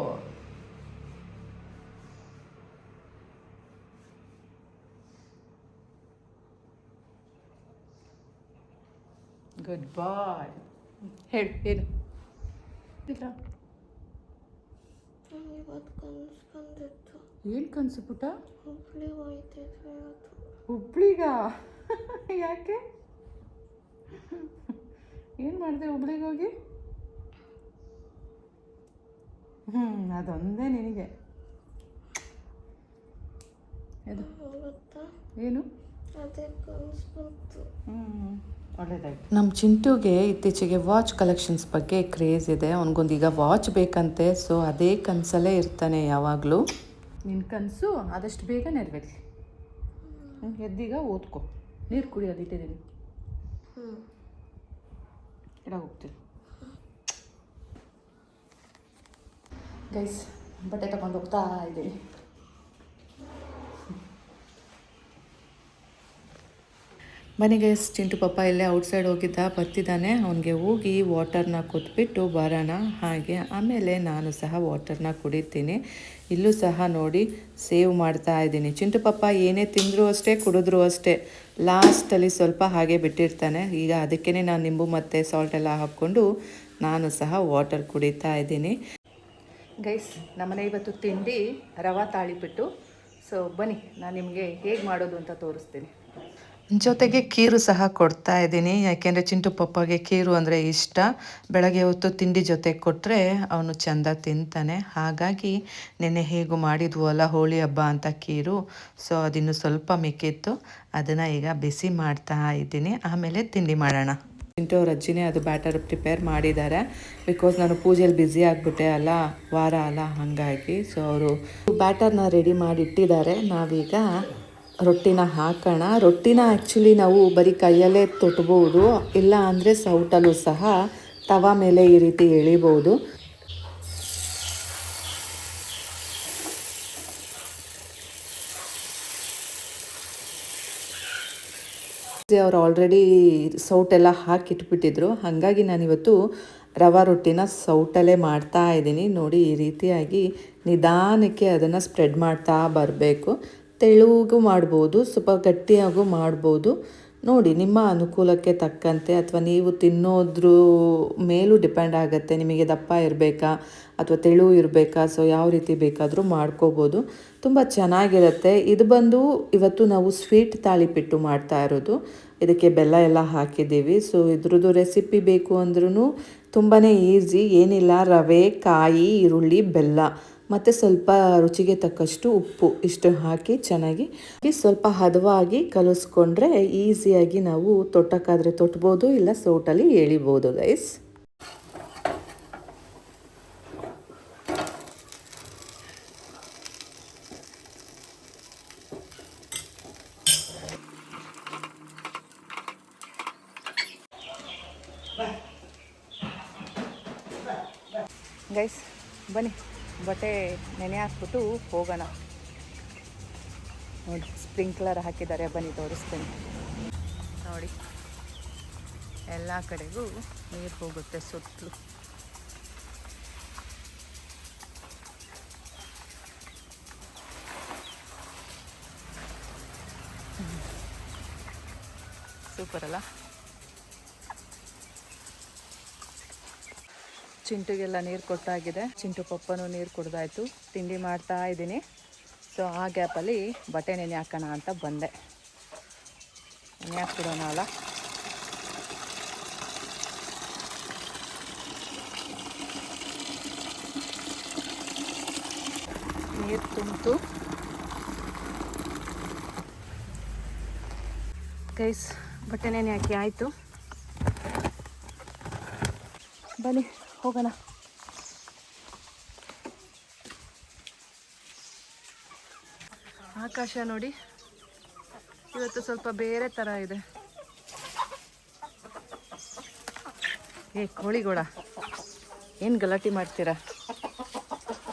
ಗುಡ್ ಬಾಯ್. ಹೇಳು ಏನು ಇಲ್ಲ. ಏನು ಕನಸು ಪುಟ? ಹುಬ್ಳಿಗ? ಯಾಕೆ, ಏನು ಮಾಡಿದೆ ಹುಬ್ಳಿಗೆ ಹೋಗಿ? ಅದೊಂದೇ ನಿನಗೆ. ಏನು ಒಳ್ಳೇದಾಯ್ತು. ನಮ್ಮ ಚಿಂಟುಗೆ ಇತ್ತೀಚೆಗೆ ವಾಚ್ ಕಲೆಕ್ಷನ್ಸ್ ಬಗ್ಗೆ ಕ್ರೇಜ್ ಇದೆ. ಅವನಿಗೊಂದೀಗ ವಾಚ್ ಬೇಕಂತೆ. ಸೊ ಅದೇ ಕನಸಲ್ಲೇ ಇರ್ತಾನೆ ಯಾವಾಗಲೂ. ನಿನ್ನ ಕನಸು ಆದಷ್ಟು ಬೇಗ ನೆರವೇರಲಿ. ಎದ್ದೀಗ ಓದ್ಕೊ, ನೀರು ಕುಡಿ, ಅದಿಟ್ಟಿದ್ದೀನಿ. ಇಡ ಹೋಗ್ತೀನಿ ಗೈಸ್, ಬಟ್ಟೆ ತಗೊಂಡು ಹೋಗ್ತಾ ಇದ್ದೀನಿ. ಬನ್ನಿ ಗೈಸ್, ಚಿಂಟು ಪಾಪ ಇಲ್ಲೇ ಔಟ್ಸೈಡ್ ಹೋಗಿದ್ದ, ಬರ್ತಿದ್ದಾನೆ. ಅವನಿಗೆ ಹೋಗಿ ವಾಟರ್ನ ಕುಟ್ಬಿಟ್ಟು ಬರೋಣ. ಹಾಗೆ ಆಮೇಲೆ ನಾನು ಸಹ ವಾಟರ್ನ ಕುಡಿತೀನಿ. ಇಲ್ಲೂ ಸಹ ನೋಡಿ ಸೇವ್ ಮಾಡ್ತಾ ಇದ್ದೀನಿ. ಚಿಂಟು ಪಾಪ ಏನೇ ತಿಂದರೂ ಅಷ್ಟೇ, ಕುಡಿದ್ರೂ ಅಷ್ಟೇ, ಲಾಸ್ಟಲ್ಲಿ ಸ್ವಲ್ಪ ಹಾಗೆ ಬಿಟ್ಟಿರ್ತಾನೆ. ಈಗ ಅದಕ್ಕೇ ನಾನು ನಿಂಬು ಮತ್ತು ಸಾಲ್ಟ್ ಎಲ್ಲ ಹಾಕ್ಕೊಂಡು ನಾನು ಸಹ ವಾಟರ್ ಕುಡಿತಾ ಇದ್ದೀನಿ. ಗೈಸ್, ನಮ್ಮನೆ ಇವತ್ತು ತಿಂಡಿ ರವಾ ತಾಳಿಪಿಟ್ಟು. ಸೊ ಬನ್ನಿ ನಾನು ನಿಮಗೆ ಹೇಗೆ ಮಾಡೋದು ಅಂತ ತೋರಿಸ್ತೀನಿ. ಜೊತೆಗೆ ಕೀರು ಸಹ ಕೊಡ್ತಾ ಇದ್ದೀನಿ, ಯಾಕೆಂದರೆ ಚಿಂಟು ಪಪ್ಪಗೆ ಕೀರು ಅಂದರೆ ಇಷ್ಟ. ಬೆಳಗ್ಗೆ ಹೊತ್ತು ತಿಂಡಿ ಜೊತೆ ಕೊಟ್ಟರೆ ಅವನು ಚೆಂದ ತಿಂತಾನೆ. ಹಾಗಾಗಿ ನೆನ್ನೆ ಹೇಗೂ ಮಾಡಿದ್ವು ಅಲ್ಲ ಹೋಳಿ ಹಬ್ಬ ಅಂತ ಕೀರು, ಸೊ ಅದಿನ್ನು ಸ್ವಲ್ಪ ಮಿಕ್ಕಿತ್ತು, ಅದನ್ನು ಈಗ ಬಿಸಿ ಮಾಡ್ತಾ ಇದ್ದೀನಿ. ಆಮೇಲೆ ತಿಂಡಿ ಮಾಡೋಣ. ಚಿಂಟು ಅವ್ರ ಅಜ್ಜಿನೇ ಅದು ಬ್ಯಾಟರ್ ಪ್ರಿಪೇರ್ ಮಾಡಿದ್ದಾರೆ. ಬಿಕಾಸ್ ನಾನು ಪೂಜೆಯಲ್ಲಿ ಬ್ಯುಸಿ ಆಗಿಬಿಟ್ಟೆ ಅಲ್ಲ, ವಾರ ಅಲ್ಲ, ಹಾಗಾಗಿ. ಸೊ ಅವರು ಬ್ಯಾಟರ್ನ ರೆಡಿ ಮಾಡಿ ಇಟ್ಟಿದ್ದಾರೆ. ನಾವೀಗ ರೊಟ್ಟಿನ ಹಾಕೋಣ. ರೊಟ್ಟಿನ ಆ್ಯಕ್ಚುಲಿ ನಾವು ಬರೀ ಕೈಯಲ್ಲೇ ತೊಟ್ಬೋದು, ಇಲ್ಲ ಅಂದರೆ ಸೌಟಲ್ಲೂ ಸಹ ತವಾ ಮೇಲೆ ಈ ರೀತಿ ಎಳಿಬೋದು. ಅವರು ಆಲ್ರೆಡಿ ಸೌಟೆಲ್ಲ ಹಾಕಿಟ್ಬಿಟ್ಟಿದ್ರು, ಹಾಗಾಗಿ ನಾನಿವತ್ತು ರವಾ ರೊಟ್ಟಿನ ಸೌಟಲ್ಲೇ ಮಾಡ್ತಾ ಇದ್ದೀನಿ. ನೋಡಿ ಈ ರೀತಿಯಾಗಿ ನಿಧಾನಕ್ಕೆ ಅದನ್ನು ಸ್ಪ್ರೆಡ್ ಮಾಡ್ತಾ ಬರಬೇಕು. ತೆಳುಗೂ ಮಾಡ್ಬೋದು, ಸ್ವಲ್ಪ ಗಟ್ಟಿಯಾಗೂ ಮಾಡ್ಬೋದು. ನೋಡಿ ನಿಮ್ಮ ಅನುಕೂಲಕ್ಕೆ ತಕ್ಕಂತೆ, ಅಥವಾ ನೀವು ತಿನ್ನೋದ್ರ ಮೇಲೂ ಡಿಪೆಂಡ್ ಆಗುತ್ತೆ. ನಿಮಗೆ ದಪ್ಪ ಇರಬೇಕಾ ಅಥವಾ ತೆಳು ಇರಬೇಕಾ, ಸೊ ಯಾವ ರೀತಿ ಬೇಕಾದರೂ ಮಾಡ್ಕೋಬೋದು. ತುಂಬ ಚೆನ್ನಾಗಿರುತ್ತೆ. ಇದು ಬಂದು ಇವತ್ತು ನಾವು ಸ್ವೀಟ್ ತಾಳಿಪಿಟ್ಟು ಮಾಡ್ತಾ ಇರೋದು. ಇದಕ್ಕೆ ಬೆಲ್ಲ ಎಲ್ಲ ಹಾಕಿದ್ದೀವಿ. ಸೊ ಇದ್ರದ್ದು ರೆಸಿಪಿ ಬೇಕು ಅಂದ್ರೂ ತುಂಬಾ ಈಸಿ. ಏನಿಲ್ಲ, ರವೆ, ಕಾಯಿ, ಈರುಳ್ಳಿ, ಬೆಲ್ಲ ಮತ್ತು ಸ್ವಲ್ಪ ರುಚಿಗೆ ತಕ್ಕಷ್ಟು ಉಪ್ಪು, ಇಷ್ಟು ಹಾಕಿ ಚೆನ್ನಾಗಿ ಸ್ವಲ್ಪ ಹದವಾಗಿ ಕಲಿಸ್ಕೊಂಡ್ರೆ ಈಸಿಯಾಗಿ ನಾವು ತೊಟ್ಟಕ್ಕಾದರೆ ತೊಟ್ಬೋದು, ಇಲ್ಲ ಸೌಟಲ್ಲಿ ಎಳಿಬೋದು ಗೈಸ್. ಗೈಸ್ ಬನ್ನಿ, ಬಟ್ಟೆ ನೆನೆ ಹಾಕ್ಬಿಟ್ಟು ಹೋಗೋಣ. ನೋಡಿ ಸ್ಪ್ರಿಂಕ್ಲರ್ ಹಾಕಿದ್ದಾರೆ, ಬನ್ನಿ ತೋರಿಸ್ತೀನಿ. ನೋಡಿ ಎಲ್ಲ ಕಡೆಗೂ ನೀರು ಹೋಗುತ್ತೆ ಸುತ್ತಲೂ. ಸೂಪರ್ ಅಲ್ಲ. ಚಿಂಟುಗೆಲ್ಲ ನೀರು ಕೊಟ್ಟಾಗಿದೆ. ಚಿಂಟು ಪಪ್ಪನೂ ನೀರು ಕುಡ್ದಾಯ್ತು. ತಿಂಡಿ ಮಾಡ್ತಾ ಇದ್ದೀನಿ. ಸೊ ಆ ಗ್ಯಾಪಲ್ಲಿ ಬಟ್ಟೆ ನೆನೆ ಹಾಕೋಣ ಅಂತ ಬಂದೆ. ನೆನೆ ಹಾಕ್ಬಿಡೋಣ ಅಲ್ಲ. ನೀರು ತುಂಬಿತು ಗೈಸ್. ಬಟ್ಟೆ ನೆನೆ ಹಾಕಿ ಆಯಿತು. ಬನ್ನಿ ಹೋಗೋಣ. ಆಕಾಶ ನೋಡಿ ಇವತ್ತು ಸ್ವಲ್ಪ ಬೇರೆ ಥರ ಇದೆ. ಕೋಳಿಗೋಳ ಏನು ಗಲಾಟೆ ಮಾಡ್ತೀರಾ?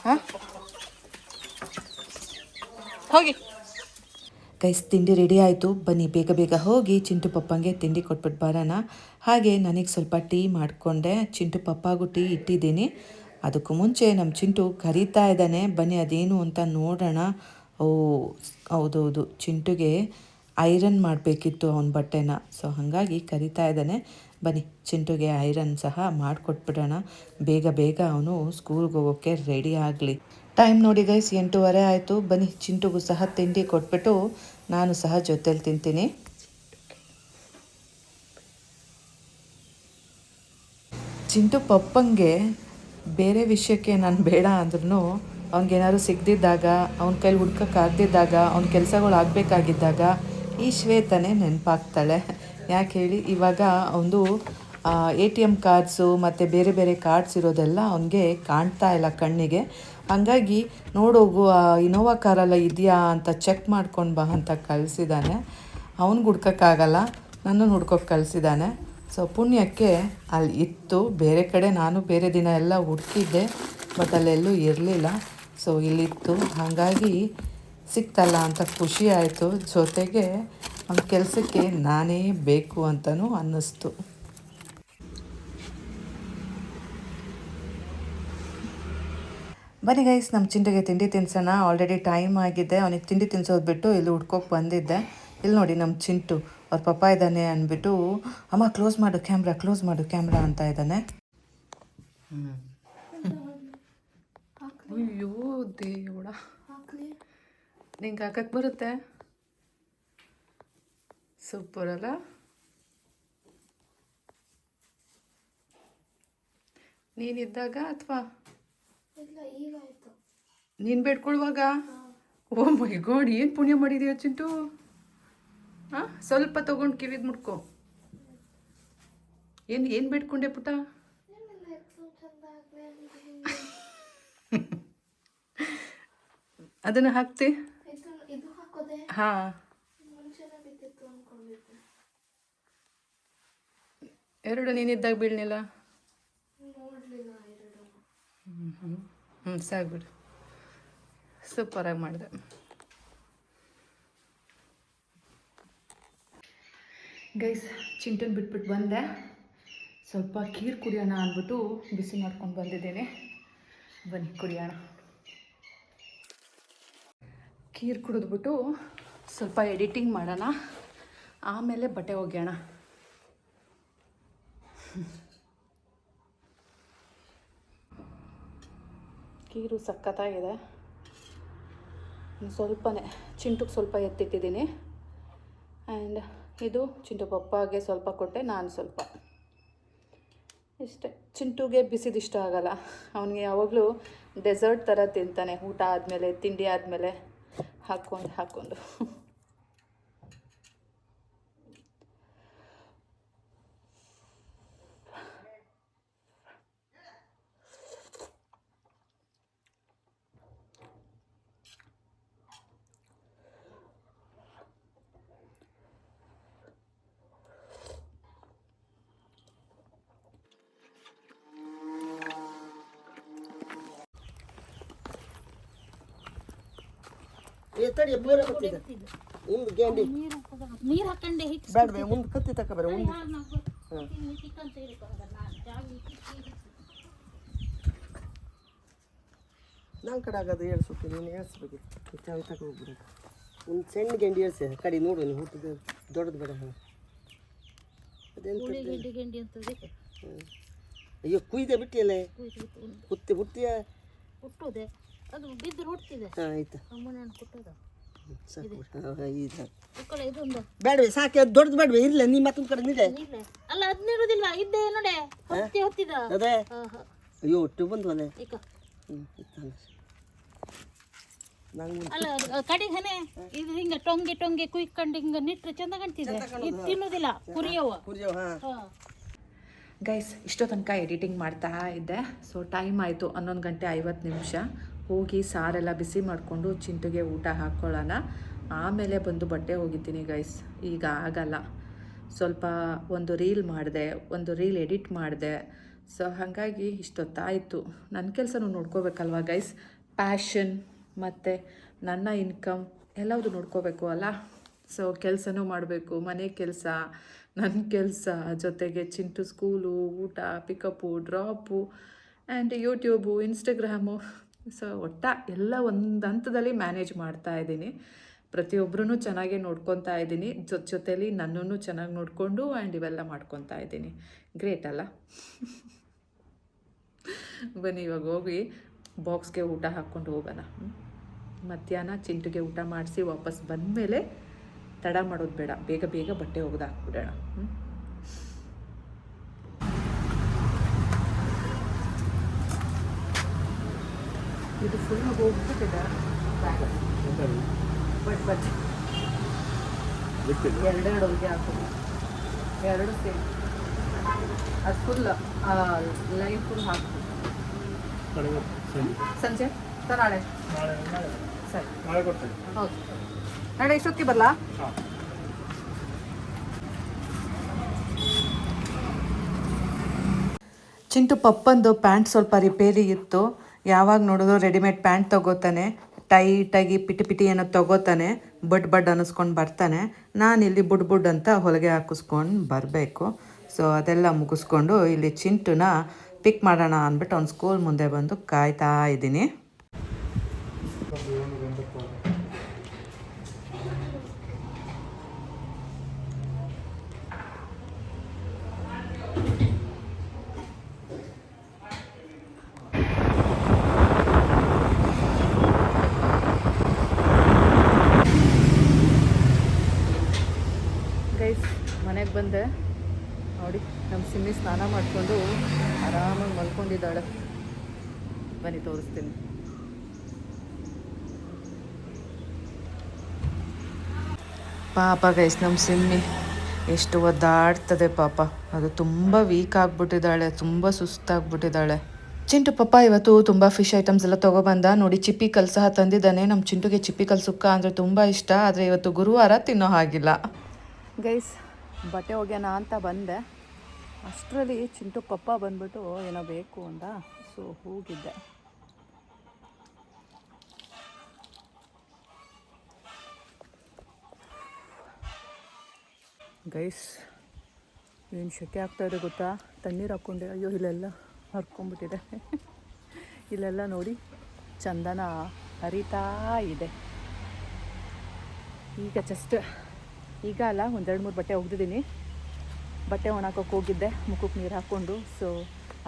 ಹಾಂ ಹೋಗಿ ಗೈಸ್. ತಿಂಡಿ ರೆಡಿ ಆಯಿತು. ಬನ್ನಿ ಬೇಗ ಬೇಗ ಹೋಗಿ ಚಿಂಟು ಪಪ್ಪಂಗೆ ತಿಂಡಿ ಕೊಟ್ಬಿಟ್ಟು ಬರೋಣ. ಹಾಗೆ ನನಗೆ ಸ್ವಲ್ಪ ಟೀ ಮಾಡಿಕೊಂಡೆ. ಚಿಂಟು ಪಪ್ಪಾಗೂ ಟೀ ಇಟ್ಟಿದ್ದೀನಿ. ಅದಕ್ಕೂ ಮುಂಚೆ ನಮ್ಮ ಚಿಂಟು ಕರೀತಾ ಇದ್ದಾನೆ. ಬನ್ನಿ ಅದೇನು ಅಂತ ನೋಡೋಣ. ಓ ಹೌದೌದು, ಚಿಂಟುಗೆ ಐರನ್ ಮಾಡಬೇಕಿತ್ತು ಅವನ ಬಟ್ಟೆನ. ಸೊ ಹಾಗಾಗಿ ಕರೀತಾ ಇದ್ದಾನೆ. ಬನ್ನಿ ಚಿಂಟುಗೆ ಐರನ್ ಸಹ ಮಾಡಿಕೊಟ್ಬಿಡೋಣ. ಬೇಗ ಬೇಗ ಅವನು ಸ್ಕೂಲ್ಗೆ ಹೋಗೋಕ್ಕೆ ರೆಡಿ ಆಗಲಿ. ಟೈಮ್ ನೋಡಿ ಗೈಸ್ 8:30 ಆಯಿತು. ಬನ್ನಿ ಚಿಂಟುಗೂ ಸಹ ತಿಂಡಿ ಕೊಟ್ಬಿಟ್ಟು ನಾನು ಸಹ ಜೊತೆಲಿ ತಿಂತೀನಿ. ಚಿಂಟು ಪಪ್ಪಂಗೆ ಬೇರೆ ವಿಷಯಕ್ಕೆ ನಾನು ಬೇಡ ಅಂದ್ರೂ ಅವ್ನಿಗೇನಾದ್ರು ಸಿಗದಿದ್ದಾಗ, ಅವ್ನ ಕೈಲಿ ಹುಡ್ಕೋಕ್ಕಾಗದಿದ್ದಾಗ, ಅವ್ನ ಕೆಲಸಗಳು ಆಗಬೇಕಾಗಿದ್ದಾಗ ಈ ಶ್ವೇತನೇ ನೆನಪಾಗ್ತಾಳೆ. ಯಾಕೆ ಹೇಳಿ, ಇವಾಗ ಒಂದು ATM ಕಾರ್ಡ್ಸು ಮತ್ತು ಬೇರೆ ಬೇರೆ ಕಾರ್ಡ್ಸ್ ಇರೋದೆಲ್ಲ ಅವನಿಗೆ ಕಾಣ್ತಾ ಇಲ್ಲ ಕಣ್ಣಿಗೆ. ಹಾಗಾಗಿ ನೋಡೋಗು ಇನೋವಾ ಕಾರೆಲ್ಲ ಇದೆಯಾ ಅಂತ ಚೆಕ್ ಮಾಡ್ಕೊಂಡು ಬಾ ಅಂತ ಕಳಿಸಿದ್ದಾನೆ. ಅವ್ನಿಗೆ ಹುಡ್ಕೋಕ್ಕಾಗಲ್ಲ, ನನ್ನನ್ನು ಹುಡ್ಕೋಕ್ಕೆ ಕಳಿಸಿದ್ದಾನೆ. ಸೊ ಪುಣ್ಯಕ್ಕೆ ಅಲ್ಲಿ ಇತ್ತು. ಬೇರೆ ಕಡೆ ನಾನು ಬೇರೆ ದಿನ ಎಲ್ಲ ಹುಡುಕಿದ್ದೆ, ಬಟ್ ಅಲ್ಲೆಲ್ಲೂ ಇರಲಿಲ್ಲ. ಸೊ ಇಲ್ಲಿತ್ತು. ಹಾಗಾಗಿ ಸಿಕ್ತಲ್ಲ ಅಂತ ಖುಷಿ ಆಯಿತು. ಜೊತೆಗೆ ಅವ್ನ ಕೆಲಸಕ್ಕೆ ನಾನೇ ಬೇಕು ಅಂತಲೂ ಅನ್ನಿಸ್ತು. ಬನ್ನಿ ಗೈಸ್, ನಮ್ಮ ಚಿಂಟುಗೆ ತಿಂಡಿ ತಿನ್ಸೋಣ. ಆಲ್ರೆಡಿ ಟೈಮ್ ಆಗಿದೆ. ಅವನಿಗೆ ತಿಂಡಿ ತಿನ್ಸೋದು ಬಿಟ್ಟು ಇಲ್ಲಿ ಹುಡ್ಕೋಕೆ ಬಂದಿದ್ದೆ. ಇಲ್ಲಿ ನೋಡಿ ನಮ್ಮ ಚಿಂಟು ಅವ್ರ ಪಪ್ಪ ಇದ್ದಾನೆ ಅಂದ್ಬಿಟ್ಟು, ಅಮ್ಮ ಕ್ಲೋಸ್ ಮಾಡು ಕ್ಯಾಮ್ರಾ ಅಂತ ಇದ್ದಾನೆ. ಅಯ್ಯೋ ದೇವಡ, ನಿಂಗೆ ಹಾಕಕ್ಕೆ ಬರುತ್ತೆ? ಸೂಪರ್ ಅಲ್ಲ. ನೀನಿದ್ದಾಗ ಅಥವಾ ನೀನು ಬೇಡ್ಕೊಳ್ವಾಗ? ಓ ಮೈ ಗಾಡ್, ಏನು ಪುಣ್ಯ ಮಾಡಿದೀಯ ಚಿಂಟು. ಹಾಂ, ಸ್ವಲ್ಪ ತೊಗೊಂಡು ಕಿವಿದು ಮುಡ್ಕೊ. ಏನು ಬೇಡ್ಕೊಂಡೆ ಪುಟ್ಟ? ಅದನ್ನು ಹಾಕ್ತಿ? ಹಾಂ, ಎರಡು ನೀನಿದ್ದಾಗ ಬೀಳ್ನಿಲ್ಲ. ಸಾಕ್ಬಿಡು. ಸೂಪರಾಗಿ ಮಾಡಿದೆ. ಗೈಸ್, ಚಿಂಟನ್ ಬಿಟ್ಬಿಟ್ಟು ಬಂದೆ. ಸ್ವಲ್ಪ ಖೀರ್ ಕುಡಿಯೋಣ ಅಂದ್ಬಿಟ್ಟು ಬಿಸಿ ಮಾಡ್ಕೊಂಡು ಬಂದಿದ್ದೇನೆ. ಬನ್ನಿ ಕುಡಿಯೋಣ. ಖೀರ್ ಕುಡಿದ್ಬಿಟ್ಟು ಸ್ವಲ್ಪ ಎಡಿಟಿಂಗ್ ಮಾಡೋಣ, ಆಮೇಲೆ ಬಟ್ಟೆ ಒಗೆಯೋಣ. ಖೀರು ಸಖತ್ತಾಗಿದೆ. ಸ್ವಲ್ಪನೇ ಚಿಂಟುಗೆ ಸ್ವಲ್ಪ ಎತ್ತಿಟ್ಟಿದ್ದೀನಿ. ಆ್ಯಂಡ್ ಇದು ಚಿಂಟು ಪಪ್ಪಾಗೆ ಸ್ವಲ್ಪ ಕೊಟ್ಟೆ, ನಾನು ಸ್ವಲ್ಪ. ಇಷ್ಟೇ. ಚಿಂಟುಗೆ ಬಿಸಿದು ಇಷ್ಟ ಆಗಲ್ಲ. ಅವನಿಗೆ ಯಾವಾಗಲೂ ಡೆಸರ್ಟ್ ಥರ ತಿಂತಾನೆ, ಊಟ ಆದಮೇಲೆ, ತಿಂಡಿ ಆದಮೇಲೆ ಹಾಕ್ಕೊಂಡು. ನೀರು ಹಾಕೊಂಡೆ ಬೇಡ, ಮುಂದೆ ಕತ್ತಿ ತಗೋಬರ. ನಾನು ಕಡೆ ಆಗೋದು ಏಳ್ಸುತ್ತೆ, ನೀನು ಏಳ್ಸ್ಬೇಕು. ಚಾವಿ ತಗೋಗ್ಬಿಡು. ಒಂದು ಸಣ್ಣ ಗೆಂಡಿ ಏಳ್ಸಿ ಕಡೆ ನೋಡು. ನೀವು ಹುಟ್ಟಿದ ದೊಡ್ಡದು ಬೇಡ. ಉಳ್ಳಿಗೆಡ್ಡೆ ಗೆಂಡಿ ಅಂತ ಬೇಕು. ಅಯ್ಯೋ ಕುಯ್ದೆ ಬಿಟ್ಟಿಯಲ್ಲ ಹುತ್ತಿ ಹುಟ್ಟಿಯ ಹುಟ್ಟೋದೆ ಅದು ಬಿದ್ದು ಹುಟ್ಟಿದೆ. ಆಯ್ತಾ ಅಮ್ಮನ ಹಣ್ಣು ಹುಟ್ಟೋದ ಸಾಕು ಮಕ್ಕಳ ಇದೊಂದು ಬೇಡವೆ ಸಾಕೆ ಅದು ದೊಡ್ಡದು ಬೇಡವೆ ಇರಲ್ಲ ನೀ ಮತ್ತೊಂದು ಕಡೆ ನಿಲ್ಲೆ ಇಲ್ಲ ಅಲ್ಲ ಅದನ್ನಿರೋದಿಲ್ವಾ ಇದ್ದೆ ನೋಡೆ ಹೊತ್ತಿದ ಅದೇ ಅಯ್ಯೋ ಒಟ್ಟು ಬಂದ್ವಲ್ಲ ಈಗ ನಂಗೆ ಅಲ್ಲ ಕಡೆಗೆ ಹನೆ ಇದು ಹಿಂಗ ಟೊಂಗೆ ಟೊಂಗೆ ಕುಯ್ಕೊಂಡು ಹಿಂಗ ನಿಟ್ರೆ ಚಂದ ಕಾಣ್ತಿದೆ. ಇದು ತಿನ್ನೋದಿಲ್ಲ ಕುರಿಯವ. ಗೈಸ್ ಇಷ್ಟೋ ತನಕ ಎಡಿಟಿಂಗ್ ಮಾಡ್ತಾ ಇದ್ದೆ. ಸೊ ಟೈಮ್ ಆಯಿತು 11:50 ಹೋಗಿ ಸಾರೆಲ್ಲ ಬಿಸಿ ಮಾಡಿಕೊಂಡು ಚಿಂಟುಗೆ ಊಟ ಹಾಕ್ಕೊಳ್ಳೋಣ. ಆಮೇಲೆ ಬಂದು ಬಟ್ಟೆ ಹೋಗಿದ್ದೀನಿ ಗೈಸ್. ಈಗ ಆಗಲ್ಲ, ಸ್ವಲ್ಪ ಒಂದು ರೀಲ್ ಎಡಿಟ್ ಮಾಡಿದೆ. ಸೊ ಹಾಗಾಗಿ ಇಷ್ಟೊತ್ತಾಯಿತು. ನನ್ನ ಕೆಲಸನೂ ನೋಡ್ಕೋಬೇಕಲ್ವ ಗೈಸ್. ಪ್ಯಾಷನ್ ಮತ್ತು ನನ್ನ ಇನ್ಕಮ್ ಎಲ್ಲವುದು ನೋಡ್ಕೋಬೇಕು ಅಲ್ಲ. ಸೊ ಕೆಲಸನೂ ಮಾಡಬೇಕು, ಮನೆ ಕೆಲಸ, ನನ್ನ ಕೆಲಸ, ಜೊತೆಗೆ ಚಿಂಟು ಸ್ಕೂಲು, ಊಟ, pickup, drop and YouTube, Instagram. So ಎಲ್ಲ ಒಂದು ಹಂತದಲ್ಲಿ ಮ್ಯಾನೇಜ್ ಮಾಡ್ತಾ ಇದ್ದೀನಿ. ಪ್ರತಿಯೊಬ್ಬರೂ ಚೆನ್ನಾಗೇ ನೋಡ್ಕೊತಾ ಇದ್ದೀನಿ. ಜೊತೆಲಿ ನನ್ನನ್ನು ಚೆನ್ನಾಗಿ ನೋಡಿಕೊಂಡು ಆ್ಯಂಡ್ ಇವೆಲ್ಲ ಮಾಡ್ಕೊತಾ ಇದ್ದೀನಿ. ಗ್ರೇಟ್ ಅಲ್ಲ? ಬನ್ನಿ ಇವಾಗ ಹೋಗಿ ಬಾಕ್ಸ್ಗೆ ಊಟ ಹಾಕ್ಕೊಂಡು ಹೋಗೋಣ. ಮಧ್ಯಾಹ್ನ ಚಿಂಟುಗೆ ಊಟ ಮಾಡಿಸಿ ವಾಪಸ್ ಬಂದಮೇಲೆ ತಡ ಮಾಡೋದು ಬೇಡ, ಬೇಗ ಬೇಗ ಬಟ್ಟೆ ಒಗೆದು ಹಾಕ್ಬಿಡೋಣ. ಇದು ಫುಲ್ ಹೋಗ್ಬಿಟ್ಟಿದೆ ಬಟ್ ಎರಡೆರಡು ಹೊಲಿಗೆ ಹಾಕೋದು, ಎರಡು ಸೇಮ್. ಅದು ಫುಲ್ ಲೈನ್ ಫುಲ್ ಹಾಕು. ಸಂಜೆ ನಾಳೆ ಸರಿ ಹೌದು. ನಾಳೆ ಎಷ್ಟೊತ್ತಿಗೆ ಬರಲಾ? ಚಿಂಟು ಪಪ್ಪಂದು ಪ್ಯಾಂಟ್ ಸ್ವಲ್ಪ ರಿಪೇರಿ ಇತ್ತು. ಯಾವಾಗ ನೋಡಿದ್ರು ರೆಡಿಮೇಡ್ ಪ್ಯಾಂಟ್ ತೊಗೋತಾನೆ, ಟೈಟಾಗಿ ಪಿಟಿ ಏನೋ ತೊಗೋತಾನೆ, ಬಡ್ ಅನ್ನಿಸ್ಕೊಂಡು ಬರ್ತಾನೆ. ನಾನಿಲ್ಲಿ ಬುಡ್ ಅಂತ ಹೊಲಿಗೆ ಹಾಕಿಸ್ಕೊಂಡು ಬರಬೇಕು. ಸೊ ಅದೆಲ್ಲ ಮುಗಿಸ್ಕೊಂಡು ಇಲ್ಲಿ ಚಿಂಟುನ ಪಿಕ್ ಮಾಡೋಣ ಅಂದ್ಬಿಟ್ಟು ಅವ್ನು ಸ್ಕೂಲ್ ಮುಂದೆ ಬಂದು ಕಾಯ್ತಾ ಇದ್ದೀನಿ. ಗೈಸ್ ಮನೆಗೆ ಬಂದೆ ನೋಡಿ, ನಮ್ಮ ಸಿಮ್ಮಿ ಸ್ನಾನ ಮಾಡಿಕೊಂಡು ಆರಾಮಾಗಿ ಮಲ್ಕೊಂಡಿದ್ದಾಳೆ. ಬನ್ನಿ ತೋರಿಸ್ತೀನಿ. ಪಾಪ ಗೈಸ್, ನಮ್ಮ ಸಿಮ್ಮಿ ಎಷ್ಟು ಒದ್ದಾಡ್ತದೆ ಪಾಪ. ಅದು ತುಂಬ ವೀಕ್ ಆಗಿಬಿಟ್ಟಿದ್ದಾಳೆ, ತುಂಬ ಸುಸ್ತಾಗ್ಬಿಟ್ಟಿದ್ದಾಳೆ. ಚಿಂಟು ಪಪ್ಪ ಇವತ್ತು ತುಂಬ ಫಿಶ್ ಐಟಮ್ಸ್ ಎಲ್ಲ ತೊಗೊಬಂದ. ನೋಡಿ ಚಿಪ್ಪಿ ಕಲ್ ಸಹ ತಂದಿದ್ದಾನೆ. ನಮ್ಮ ಚಿಂಟುಗೆ ಚಿಪ್ಪಿ ಕಲ್ ಸುಕ್ಕ ಅಂದರೆ ತುಂಬ ಇಷ್ಟ. ಆದರೆ ಇವತ್ತು ಗುರುವಾರ ತಿನ್ನೋ ಹಾಗಿಲ್ಲ. ಗೈಸ್ ಬಟ್ಟೆ ಒಗ್ಯೋಣ ಅಂತ ಬಂದೆ. ಅಷ್ಟರಲ್ಲಿ ಚಿಂಟು ಪಪ್ಪ ಬಂದ್ಬಿಟ್ಟು ಏನೋ ಬೇಕು ಅಂದ. ಸೊ ಹೋಗಿದ್ದೆ. ಗೈಸ್ ಏನು ಶೆಕೆ ಆಗ್ತಾಯಿದೆ ಗೊತ್ತಾ? ತಣ್ಣೀರು ಹಾಕ್ಕೊಂಡೆ. ಅಯ್ಯೋ ಇಲ್ಲೆಲ್ಲ ಹರ್ಕೊಂಬಿಟ್ಟಿದೆ. ಇಲ್ಲೆಲ್ಲ ನೋಡಿ ಚಂದನ ಹರಿತಾ ಇದೆ. ಈಗ ಅಲ್ಲ, ಒಂದು 2-3 ಬಟ್ಟೆ ಒಗ್ದಿದ್ದೀನಿ. ಬಟ್ಟೆ ಒಣಾಕೋಕೆ ಹೋಗಿದ್ದೆ, ಮುಖಕ್ಕೆ ನೀರು ಹಾಕ್ಕೊಂಡು. ಸೊ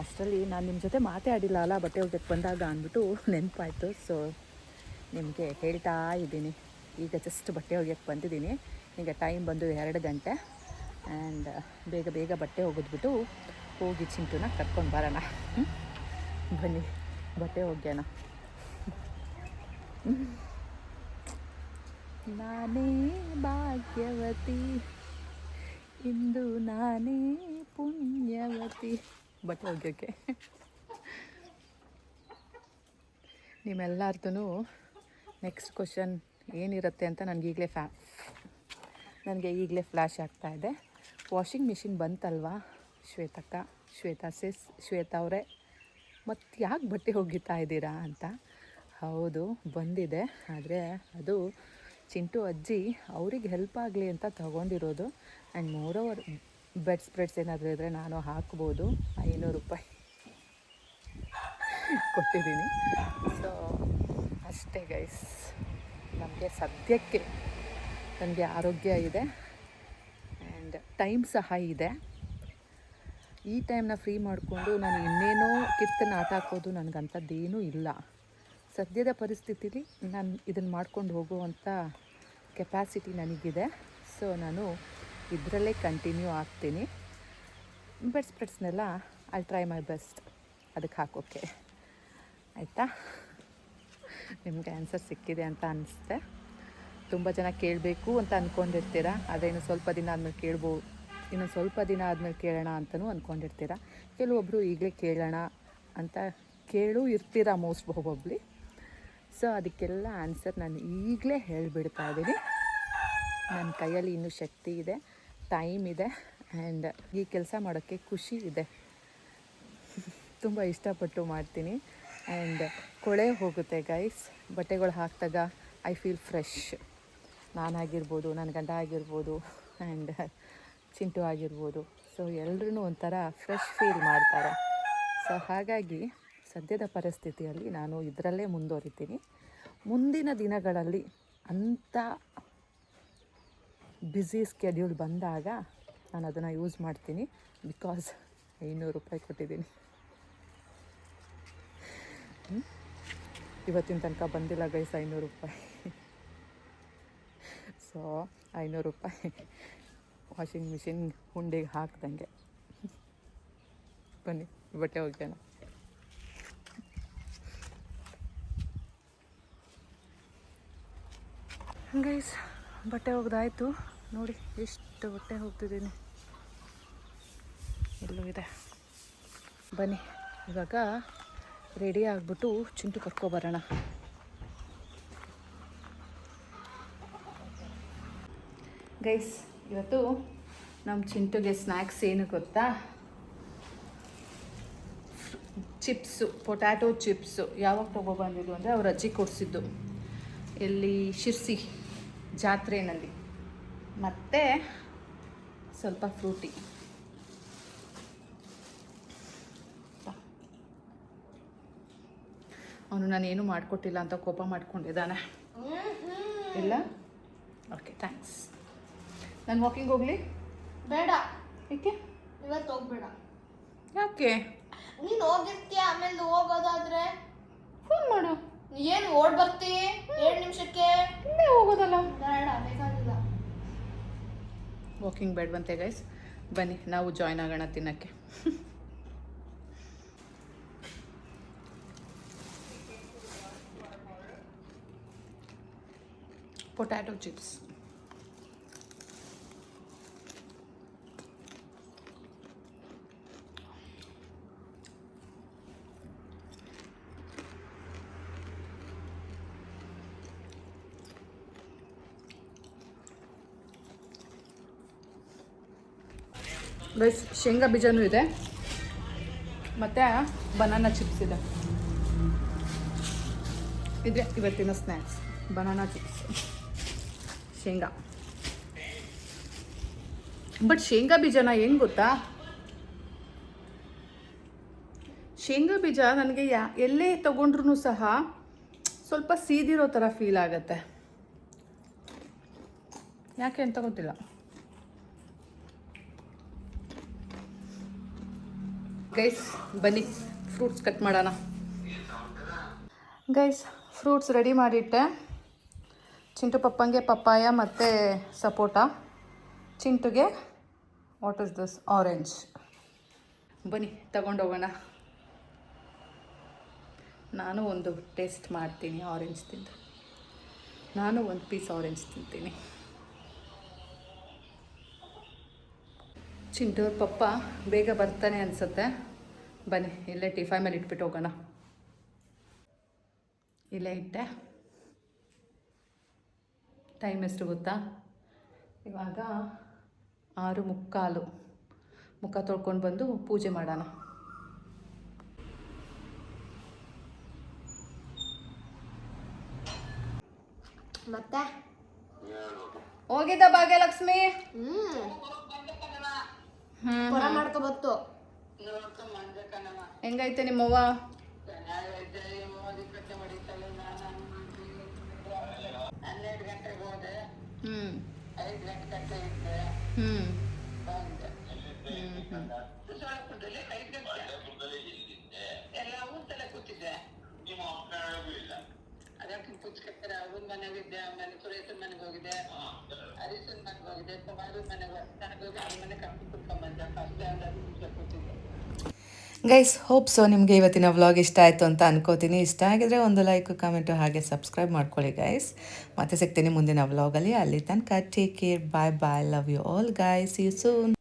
ಅಷ್ಟರಲ್ಲಿ ನಾನು ನಿಮ್ಮ ಜೊತೆ ಮಾತಾಡಿಲ್ಲ ಅಲ್ಲ ಬಟ್ಟೆ ಒಗ್ಯಕ್ಕೆ ಬಂದಾಗ ಅಂದ್ಬಿಟ್ಟು ನೆನಪಾಯಿತು. ಸೊ ನಿಮಗೆ ಹೇಳ್ತಾ ಇದ್ದೀನಿ. ಈಗ ಜಸ್ಟ್ ಬಟ್ಟೆ ಒಗ್ಯಕ್ಕೆ ಬಂದಿದ್ದೀನಿ. ಈಗ ಟೈಮ್ ಬಂದು 2 ಗಂಟೆ. ಆ್ಯಂಡ್ ಬೇಗ ಬಟ್ಟೆ ಒಗೆದ್ಬಿಟ್ಟು ಹೋಗಿ ಚಿಂಟುನ ಕರ್ಕೊಂಡು ಬರೋಣ. ಬನ್ನಿ ಬಟ್ಟೆ ಒಗ್ಯೋಣ. ನಾನೇ ಭಾಗ್ಯವತಿ, ಇಂದು ನಾನೇ ಪುಣ್ಯವತಿ. ಬಟ್ಟೆ ಒಗ್ಯೋಕ್ಕೆ ನಿಮ್ಮೆಲ್ಲರದ್ದು ನೆಕ್ಸ್ಟ್ ಕ್ವಶನ್ ಏನಿರುತ್ತೆ ಅಂತ ನನಗೆ ಈಗಲೇ ಫ್ಲ್ಯಾಶ್ ಆಗ್ತಾಯಿದೆ. ವಾಷಿಂಗ್ ಮಿಷಿನ್ ಬಂತಲ್ವಾ ಶ್ವೇತಾ ಅವರೇ, ಮತ್ತು ಯಾಕೆ ಬಟ್ಟೆ ಒಗಿತಾ ಇದ್ದೀರಾ ಅಂತ. ಹೌದು ಬಂದಿದೆ, ಆದರೆ ಅದು ಚಿಂಟು ಅಜ್ಜಿ ಅವ್ರಿಗೆ ಹೆಲ್ಪ್ ಆಗಲಿ ಅಂತ ತೊಗೊಂಡಿರೋದು. ಆ್ಯಂಡ್ ಮೋರೋವರ್ ಬೆಡ್ ಸ್ಪ್ರೆಡ್ಸ್ ಏನಾದರೂ ಇದ್ದರೆ ನಾನು ಹಾಕ್ಬೋದು. 500 ರೂಪಾಯಿ ಕೊಟ್ಟಿದ್ದೀನಿ. ಸೊ ಅಷ್ಟೇ ಗೈಸ್, ನಮಗೆ ಸದ್ಯಕ್ಕೆ ನನಗೆ ಆರೋಗ್ಯ ಇದೆ ಆ್ಯಂಡ್ ಟೈಮ್ ಸಹ ಇದೆ. ಈ ಟೈಮ್ನ ಫ್ರೀ ಮಾಡಿಕೊಂಡು ನಾನು ಇನ್ನೇನೋ ಕಿತ್ತನ್ನು ಆಟ ಹಾಕೋದು ನನಗಂಥದ್ದೇನೂ ಇಲ್ಲ. ಸದ್ಯದ ಪರಿಸ್ಥಿತಿಲಿ ನಾನು ಇದನ್ನು ಮಾಡ್ಕೊಂಡು ಹೋಗುವಂಥ ಕೆಪಾಸಿಟಿ ನನಗಿದೆ. ಸೊ ನಾನು ಇದರಲ್ಲೇ ಕಂಟಿನ್ಯೂ ಆಗ್ತೀನಿ. ಬೆಡ್ಸ್ಪ್ರೆಡ್ಸ್ನೆಲ್ಲ ಐ ಟ್ರೈ ಮೈ ಬೆಸ್ಟ್ ಅದಕ್ಕೆ ಹಾಕೋಕ್ಕೆ. ಆಯಿತಾ? ನಿಮಗೆ ಆನ್ಸರ್ ಸಿಕ್ಕಿದೆ ಅಂತ ಅನಿಸುತ್ತೆ. ತುಂಬ ಜನ ಕೇಳಬೇಕು ಅಂತ ಅಂದ್ಕೊಂಡಿರ್ತೀರ, ಆದರೆ ಇನ್ನೊಂದು ಸ್ವಲ್ಪ ದಿನ ಆದಮೇಲೆ ಕೇಳೋಣ ಅಂತಲೂ ಅಂದ್ಕೊಂಡಿರ್ತೀರ. ಕೆಲವೊಬ್ಬರು ಈಗಲೇ ಕೇಳೋಣ ಅಂತ ಇರ್ತೀರ ಮೋಸ್ಟ್ ಪ್ರಾಬಬ್ಲಿ. ಸೊ ಅದಕ್ಕೆಲ್ಲ ಆನ್ಸರ್ ನಾನು ಈಗಲೇ ಹೇಳಿಬಿಡ್ತಾ ಇದ್ದೀನಿ. ನನ್ನ ಕೈಯಲ್ಲಿ ಇನ್ನೂ ಶಕ್ತಿ ಇದೆ, ಟೈಮ್ ಇದೆ, ಆ್ಯಂಡ್ ಈ ಕೆಲಸ ಮಾಡೋಕ್ಕೆ ಖುಷಿ ಇದೆ. ತುಂಬ ಇಷ್ಟಪಟ್ಟು ಮಾಡ್ತೀನಿ. ಆ್ಯಂಡ್ ಕೊಳೆ ಹೋಗುತ್ತೆ ಗೈಸ್. ಬಟ್ಟೆಗಳು ಹಾಕಿದಾಗ ಐ ಫೀಲ್ ಫ್ರೆಶ್. ನಾನಾಗಿರ್ಬೋದು, ನನ್ನ ಗಂಡ ಆಗಿರ್ಬೋದು, ಆ್ಯಂಡ್ ಚಿಂಟು ಆಗಿರ್ಬೋದು. ಸೊ ಎಲ್ಲರೂ ಒಂಥರ ಫ್ರೆಶ್ ಫೀಲ್ ಮಾಡ್ತಾರೆ. ಸೊ ಹಾಗಾಗಿ ಸದ್ಯದ ಪರಿಸ್ಥಿತಿಯಲ್ಲಿ ನಾನು ಇದರಲ್ಲೇ ಮುಂದುವರಿತೀನಿ. ಮುಂದಿನ ದಿನಗಳಲ್ಲಿ ಅಂಥ ಬ್ಯುಸಿ ಸ್ಕೆಡ್ಯೂಲ್ ಬಂದಾಗ ನಾನು ಅದನ್ನು ಯೂಸ್ ಮಾಡ್ತೀನಿ. ಬಿಕಾಸ್ 500 ರೂಪಾಯಿ ಕೊಟ್ಟಿದ್ದೀನಿ. ಇವತ್ತಿನ ತನಕ ಬಂದಿಲ್ಲ ಗೈಸ್ 500 ರೂಪಾಯಿ. ಸೊ 500 ರೂಪಾಯಿ ವಾಷಿಂಗ್ ಮಿಷಿನ್ ಹುಂಡಿಗೆ ಹಾಕ್ದಂಗೆ. ಬನ್ನಿ ಬಟ್ಟೆ ಒಗ್ಯೋಣ. ಗೈಸ್ ಬಟ್ಟೆ ಒಗ್ದಾಯಿತು. ನೋಡಿ ಎಷ್ಟು ಬಟ್ಟೆ ಹೋಗ್ತಿದ್ದೀನಿ. ಎಲ್ಲೂ ಇದೆ. ಬನ್ನಿ ಇವಾಗ ರೆಡಿ ಆಗಿಬಿಟ್ಟು ಚಿಂಟು ಕರ್ಕೊಬರೋಣ. ಗೈಸ್ ಇವತ್ತು ನಮ್ಮ ಚಿಂಟುಗೆ ಸ್ನ್ಯಾಕ್ಸ್ ಏನು ಗೊತ್ತಾ? Chips, potato chips. ಯಾವಾಗ ತೊಗೊಬಂದಿದ್ದು ಅಂದರೆ ಅವ್ರ ಅಜ್ಜಿ ಕೊಡಿಸಿದ್ದು, ಎಲ್ಲಿ ಶಿರ್ಸಿ ಜಾತ್ರೆಯಲ್ಲಿ. ಮತ್ತು ಸ್ವಲ್ಪ ಫ್ರೂಟಿ. ಅವನು ನಾನೇನು ಮಾಡಿಕೊಟ್ಟಿಲ್ಲ ಅಂತ ಕೋಪ ಮಾಡ್ಕೊಂಡಿದ್ದಾನೆ. ಇಲ್ಲ? Okay thanks. ನಾನು ವಾಕಿಂಗ್ ಹೋಗಲಿ? ಬೇಡ. ಏಕೆ? ಇವತ್ತು ಹೋಗ್ಬೇಡ. ಯಾಕೆ? ನೀನು ಹೋಗಿರ್ತೀಯ, ಆಮೇಲೆ ಹೋಗೋದಾದ್ರೆ ಫೋನ್ ಮಾಡು. ಏನು ಓಡ್ ಬರ್ತಿ 7 ನಿಮಿಷಕ್ಕೆ? ಇಲ್ಲೇ ಹೋಗೋದಲ್ಲ. ಬೇಡ, ಬೇಕಾಗಿಲ್ಲ. ವಾಕಿಂಗ್ ಬೇಡವಂತೆ ಗೈಸ್. ಬನ್ನಿ ನಾವು ಜಾಯ್ನ್ ಆಗೋಣ ತಿನ್ನೋಕ್ಕೆ. Potato chips. ಗೈಸ್ ಶೇಂಗಾ ಬೀಜನೂ ಇದೆ ಮತ್ತು ಬನಾನಾ ಚಿಪ್ಸ್ ಇದೆ. ಇದೆ ಇವತ್ತಿನ ಸ್ನ್ಯಾಕ್ಸ್. ಬನಾನಾ ಚಿಪ್ಸ್, ಶೇಂಗಾ. ಬಟ್ ಶೇಂಗಾ ಬೀಜನ ಏನು ಗೊತ್ತಾ, ಶೇಂಗಾ ಬೀಜ ನನಗೆ ಎಲ್ಲೇ ತೊಗೊಂಡ್ರೂ ಸಹ ಸ್ವಲ್ಪ ಸೀದಿರೋ ಥರ ಫೀಲ್ ಆಗುತ್ತೆ. ಯಾಕೆ ಅಂತ ಗೊತ್ತಿಲ್ಲ. ಗೈಸ್ ಬನ್ನಿ ಫ್ರೂಟ್ಸ್ ಕಟ್ ಮಾಡೋಣ. ಗೈಸ್ ಫ್ರೂಟ್ಸ್ ರೆಡಿ ಮಾಡಿಟ್ಟೆ. ಚಿಂಟು ಪಪ್ಪಂಗೆ ಪಪ್ಪಾಯ ಮತ್ತು ಸಪೋಟ, ಚಿಂಟುಗೆ ವಾಟ್ ಇಸ್ ದಿಸ್ ಆರೆಂಜ್. ಬನ್ನಿ ತಗೊಂಡೋಗೋಣ. ನಾನು ಒಂದು ಟೇಸ್ಟ್ ಮಾಡ್ತೀನಿ ಆರೆಂಜ್ ತಿಂದು. ನಾನು ಒಂದು ಪೀಸ್ ಆರೆಂಜ್ ತಿಂತೀನಿ. ಚಿಂಟೂರ್ ಪಪ್ಪ ಬೇಗ ಬರ್ತಾನೆ ಅನಿಸುತ್ತೆ. ಬನ್ನಿ ಇಲ್ಲೇ ಟಿಫೈ ಮೇಲೆ ಇಟ್ಬಿಟ್ಟು ಹೋಗೋಣ. ಇಲ್ಲೇ ಇಟ್ಟೆ. ಟೈಮ್ ಎಷ್ಟು ಗೊತ್ತಾ? ಇವಾಗ 6:45. ಮುಖ ತೊಳ್ಕೊಂಡು ಬಂದು ಪೂಜೆ ಮಾಡೋಣ. ಮತ್ತೆ ಹೋಗಿದ್ದ ಭಾಗ್ಯಲಕ್ಷ್ಮಿ? ಪರ ಮಾಡ್ಕೊಬತ್ತು. ಹೆಂಗೈತೆ ನಿಮ್ಮವ್ವ? ಗೈಸ್ ಹೋಪ್ ಸೊ ನಿಮಗೆ ಇವತ್ತಿನ ವ್ಲಾಗ್ ಇಷ್ಟ ಆಯಿತು ಅಂತ ಅನ್ಕೋತೀನಿ. ಇಷ್ಟ ಆಗಿದ್ರೆ ಒಂದು ಲೈಕ್ ಕಮೆಂಟು ಹಾಗೆ ಸಬ್ಸ್ಕ್ರೈಬ್ ಮಾಡ್ಕೊಳ್ಳಿ ಗೈಸ್. ಮತ್ತೆ ಸಿಗ್ತೀನಿ ಮುಂದಿನ ವ್ಲಾಗಲ್ಲಿ. ಅಲ್ಲಿ ತನಕ take care, bye bye, love you all guys, see you soon.